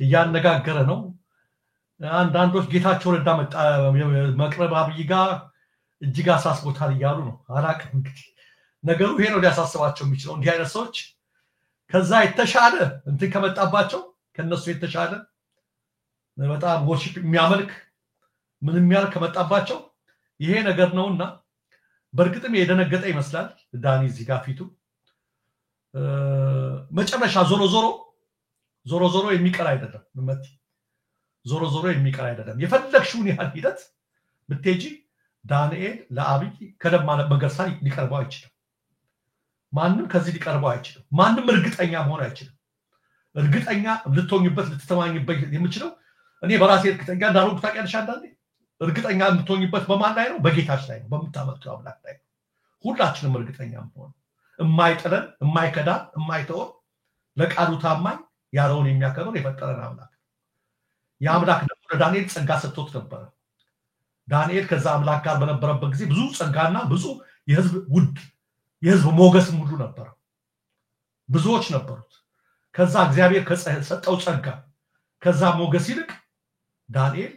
ያነጋገረ ነው አንዳንዶች ጌታቸው ረዳ መቅረብ አብይ ጋር እጅግ አሳስቦታል ይያሉ ነው አላቅም እንግዲህ ነገሩ ይሄ ነው ሊያሳስባቸው የሚችለው እንዲህ አይነት ሰዎች ከዛ የተሻለ እንትን ከመጣባቸው ከነሱ የተሻለ በጣም ወርሺፕ የሚያመልክ ምንም ያል ከመጣባቸው ይሄ ነገር ነውና በርግጥም የደነገጠ ይመስላል ዳኒ እዚህ ጋር ፊቱ መጨረሻ ዞሮ ዞሮ የሚቀር አይደለም መመት ዞሮ የሚቀር አይደለም የፈለግሽውን ያህል ሂደት ብትጂ ዳንኤል ለአብይ ከደማ መገርሳ ሊቀርበው አይችልም ማንንም ከዚህ ሊቀርበው አይችልም ማንንም እርግጠኛ መሆን አይችልም እርግጠኛ ልትሆኝበት ልትተማኝበት የምችለው እኔ በራሴ እርግጠኛ እንዳልሆንኩ ታውቂያለሽ አንዳንዴ እርግጠኛ ልትሆኝበት በማን ላይ ነው በጌታሽ ላይ ነው በመታመልከው አምላክ ላይ ሁላችንም እርግጠኛ መሆን የማይጥለን የማይከዳን የማይተው ለቃሉ ታማኝ ያለውን የሚያከብር የፈጠረን አምላክ ያምላክ ደግሞ ለዳንኤል ጸጋ ሰጥቶት ነበር ዳንኤል ከዛ አምላክ ጋር በነበረበት ጊዜ ብዙ ጸጋና ብዙ የህዝብ ሞገስ ሙሉ ነበር ብዙዎች ነበሩት ከዛ እግዚአብሔር ከሰጠው ጸጋ ከዛ ሞገስ ይልቅ ዳንኤል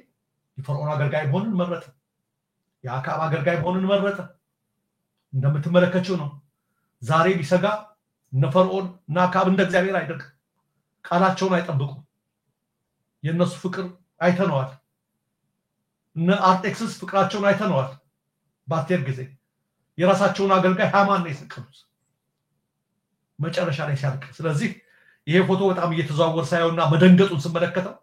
የፈርዖን አገልጋይ መሆንን መረጠ የአካብ አገልጋይ መሆንን መረጠ እንደምትመለከቱ ነው ዛሬ ቢሰጋ ነፈርዖን እና አካብ እንደ እግዚአብሔር አይደግ ቃላቸውን አይጠብቁ የነሱ ፍቅር አይተነዋል እነ አርጤክስስ ፍቅራቸውን አይተነዋል ባቴር ጊዜ የራሳቸውን አገልጋይ ሃማን ነው የሰቀሉት መጨረሻ ላይ ሲያልቅ ስለዚህ ይሄ ፎቶ በጣም እየተዛወረ ሳይውና መደንገጡን ስመለከተው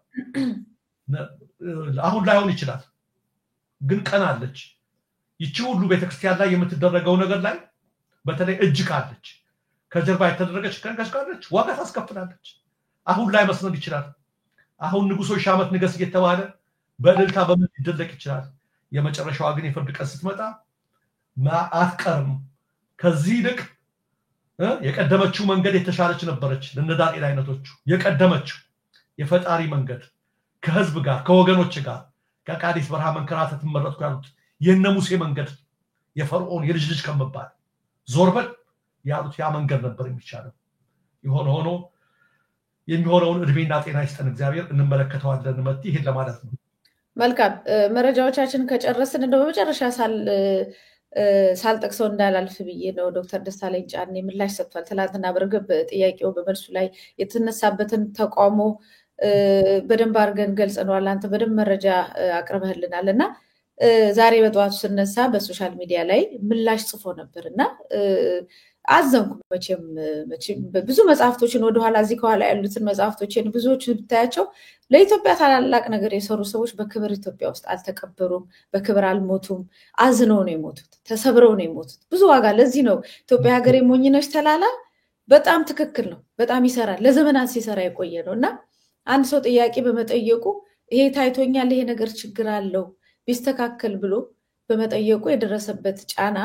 አሁን ላይሆን ይችላል ግን ቀናለች ይቺ ሁሉ ቤተክርስቲያን ላይ የምትደረገው ነገር ላይ በተለይ እጅ ካለች ከጀርባ የተደረገች ከንከሽካለች ዋጋ ታስከፍላለች አሁን ላይ መስነድ ይችላል አሁን ንጉሶች ሻመት ንገስ እየተባለ በእልልታ በምን ይደለቅ ይችላል የመጨረሻው ግን የፍርድ ቀን ስትመጣ አትቀርም ከዚህ ልክ የቀደመችው መንገድ የተሻለች ነበረች ለነዳንኤል አይነቶቹ የቀደመችው የፈጣሪ መንገድ ከህዝብ ጋር ከወገኖች ጋር ከቃዲስ በረሃ መንከራተት መረጥኩ ያሉት የነሙሴ መንገድ የፈርዖን የልጅ ልጅ ከመባል ዞርበል ያሉት ያ መንገድ ነበር የሚቻለው ሆኖ የሚሆነውን እድሜና ጤና ይስጠን እግዚአብሔር እንመለከተዋለን መጥቲ ይሄን ለማለት ነው መልካም መረጃዎቻችን ከጨረስን እንደው በመጨረሻ ሳል ሳልጠቅሰው እንዳላልፍ ብዬ ነው። ዶክተር ደሳለኝ ጫኔ ምላሽ ሰጥቷል። ትናንትና በርግብ ጥያቄው በመልሱ ላይ የተነሳበትን ተቃውሞ በደንብ አድርገን ገልጸነዋል። አንተ በደንብ መረጃ አቅርበህልናል እና ዛሬ በጠዋቱ ስነሳ በሶሻል ሚዲያ ላይ ምላሽ ጽፎ ነበር እና አዘንኩ። መቼም ብዙ መጽሐፍቶችን ወደኋላ እዚህ ከኋላ ያሉትን መጽሐፍቶችን ብዙዎች ብታያቸው ለኢትዮጵያ ታላላቅ ነገር የሰሩ ሰዎች በክብር ኢትዮጵያ ውስጥ አልተቀበሩም፣ በክብር አልሞቱም። አዝነው ነው የሞቱት፣ ተሰብረው ነው የሞቱት። ብዙ ዋጋ። ለዚህ ነው ኢትዮጵያ ሀገር የሞኝነች ተላላ በጣም ትክክል ነው። በጣም ይሰራል፣ ለዘመናት ሲሰራ የቆየ ነው እና አንድ ሰው ጥያቄ በመጠየቁ ይሄ ታይቶኛል፣ ይሄ ነገር ችግር አለው ቢስተካከል ብሎ በመጠየቁ የደረሰበት ጫና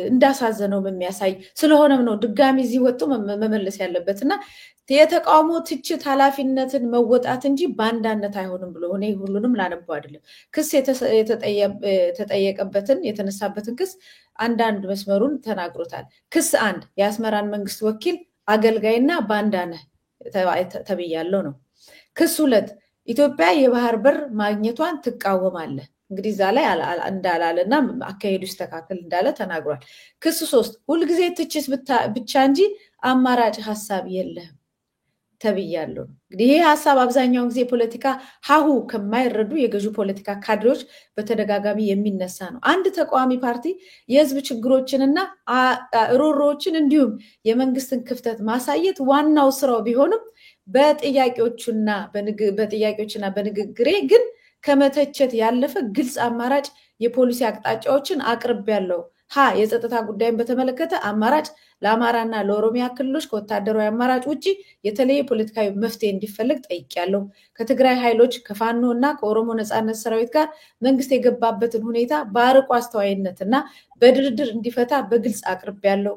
እንዳሳዘነው የሚያሳይ ስለሆነም ነው ድጋሚ እዚህ ወጥቶ መመለስ ያለበት እና የተቃውሞ ትችት ኃላፊነትን መወጣት እንጂ ባንዳነት አይሆንም ብሎ እኔ ሁሉንም ላነበው አይደለም። ክስ የተጠየቀበትን የተነሳበትን ክስ አንዳንድ መስመሩን ተናግሮታል። ክስ 1 የአስመራን መንግስት ወኪል አገልጋይና ባንዳ ነህ ተብያለሁ ነው። ክስ 2 ኢትዮጵያ የባህር በር ማግኘቷን ትቃወማለህ። እንግዲህ እዛ ላይ እንዳላለና አካሄዱ ይስተካከል እንዳለ ተናግሯል። ክስ 3 ሁልጊዜ ትችት ብቻ እንጂ አማራጭ ሀሳብ የለህም ተብያለሁ። እንግዲህ ይሄ ሀሳብ አብዛኛውን ጊዜ ፖለቲካ ሀሁ ከማይረዱ የገዢ ፖለቲካ ካድሬዎች በተደጋጋሚ የሚነሳ ነው። አንድ ተቃዋሚ ፓርቲ የህዝብ ችግሮችንና ሮሮዎችን እንዲሁም የመንግስትን ክፍተት ማሳየት ዋናው ስራው ቢሆንም በጥያቄዎችና በንግግሬ ግን ከመተቸት ያለፈ ግልጽ አማራጭ የፖሊሲ አቅጣጫዎችን አቅርቤያለሁ። የጸጥታ ጉዳይን በተመለከተ አማራጭ ለአማራና ለኦሮሚያ ክልሎች ከወታደራዊ አማራጭ ውጪ የተለየ ፖለቲካዊ መፍትሄ እንዲፈልግ ጠይቄያለሁ። ከትግራይ ኃይሎች ከፋኖ እና ከኦሮሞ ነጻነት ሰራዊት ጋር መንግስት የገባበትን ሁኔታ በአርቆ አስተዋይነትና በድርድር እንዲፈታ በግልጽ አቅርቤያለሁ።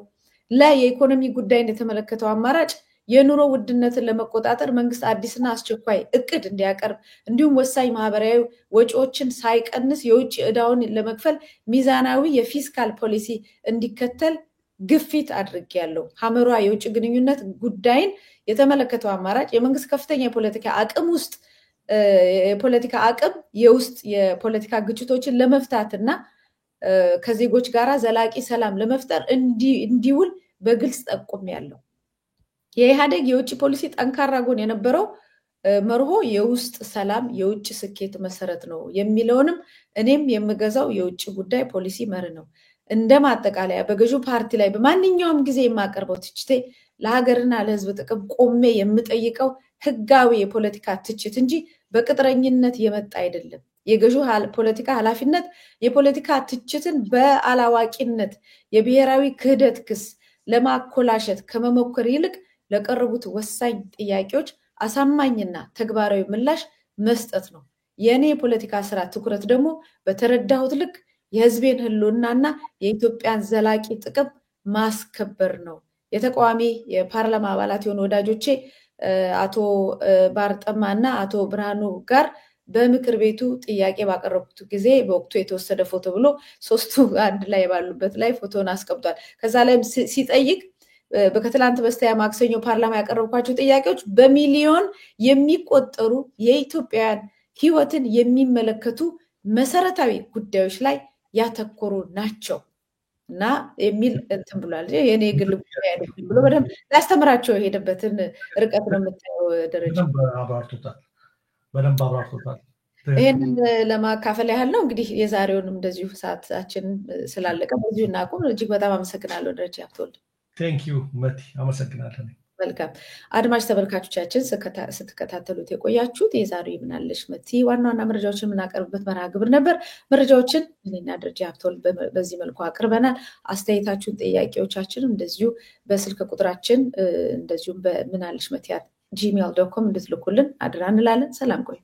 የኢኮኖሚ ጉዳይን የተመለከተው አማራጭ የኑሮ ውድነትን ለመቆጣጠር መንግስት አዲስና አስቸኳይ እቅድ እንዲያቀርብ እንዲሁም ወሳኝ ማህበራዊ ወጪዎችን ሳይቀንስ የውጭ ዕዳውን ለመክፈል ሚዛናዊ የፊስካል ፖሊሲ እንዲከተል ግፊት አድርጌያለሁ። ሐመሯ የውጭ ግንኙነት ጉዳይን የተመለከተው አማራጭ የመንግስት ከፍተኛ የፖለቲካ አቅም የውስጥ የፖለቲካ ግጭቶችን ለመፍታትና ከዜጎች ጋር ዘላቂ ሰላም ለመፍጠር እንዲውል በግልጽ ጠቁሜያለሁ። የኢህአዴግ የውጭ ፖሊሲ ጠንካራ ጎን የነበረው መርሆ የውስጥ ሰላም የውጭ ስኬት መሰረት ነው የሚለውንም እኔም የምገዛው የውጭ ጉዳይ ፖሊሲ መርህ ነው። እንደ ማጠቃለያ በገዢው ፓርቲ ላይ በማንኛውም ጊዜ የማቀርበው ትችቴ ለሀገርና ለህዝብ ጥቅም ቆሜ የምጠይቀው ህጋዊ የፖለቲካ ትችት እንጂ በቅጥረኝነት የመጣ አይደለም። የገዢው ፖለቲካ ኃላፊነት የፖለቲካ ትችትን በአላዋቂነት የብሔራዊ ክህደት ክስ ለማኮላሸት ከመሞከር ይልቅ ለቀረቡት ወሳኝ ጥያቄዎች አሳማኝና ተግባራዊ ምላሽ መስጠት ነው። የኔ የፖለቲካ ስራ ትኩረት ደግሞ በተረዳሁት ልክ የህዝቤን ህልውናና የኢትዮጵያን ዘላቂ ጥቅም ማስከበር ነው። የተቃዋሚ የፓርላማ አባላት የሆኑ ወዳጆቼ አቶ ባርጠማና አቶ ብርሃኑ ጋር በምክር ቤቱ ጥያቄ ባቀረቡት ጊዜ በወቅቱ የተወሰደ ፎቶ ብሎ ሶስቱ አንድ ላይ ባሉበት ላይ ፎቶን አስቀምጧል። ከዛ ላይ ሲጠይቅ በከትላንት በስቲያ ማክሰኞ ፓርላማ ያቀረብኳቸው ጥያቄዎች በሚሊዮን የሚቆጠሩ የኢትዮጵያን ህይወትን የሚመለከቱ መሰረታዊ ጉዳዮች ላይ ያተኮሩ ናቸው እና የሚል እንትን ብሏል። የኔ ግል ጉዳይ አይደለም ብሎ በደንብ ላስተምራቸው የሄደበትን ርቀት ነው የምታየው ደረጃ። በደንብ አብራርቶታል። ይህንን ለማካፈል ያህል ነው። እንግዲህ የዛሬውንም እንደዚሁ ሰዓታችን ስላለቀ በዚሁ እናቁም። እጅግ በጣም አመሰግናለሁ ደረጃ ሀብተወልድ። ቴንኪዩ መቲ፣ አመሰግናለሁ። መልካም አድማጭ ተመልካቾቻችን ስትከታተሉት የቆያችሁት የዛሬው ምናለሽ መቲ ዋና ዋና መረጃዎችን የምናቀርብበት መርሃ ግብር ነበር። መረጃዎችን እኔና ደረጃ ሀብተወልድ በዚህ መልኩ አቅርበናል። አስተያየታችሁን፣ ጥያቄዎቻችንም እንደዚሁ በስልክ ቁጥራችን እንደዚሁም በምናለሽ መቲ@gmail.com እንድትልኩልን አድራ እንላለን። ሰላም ቆዩ።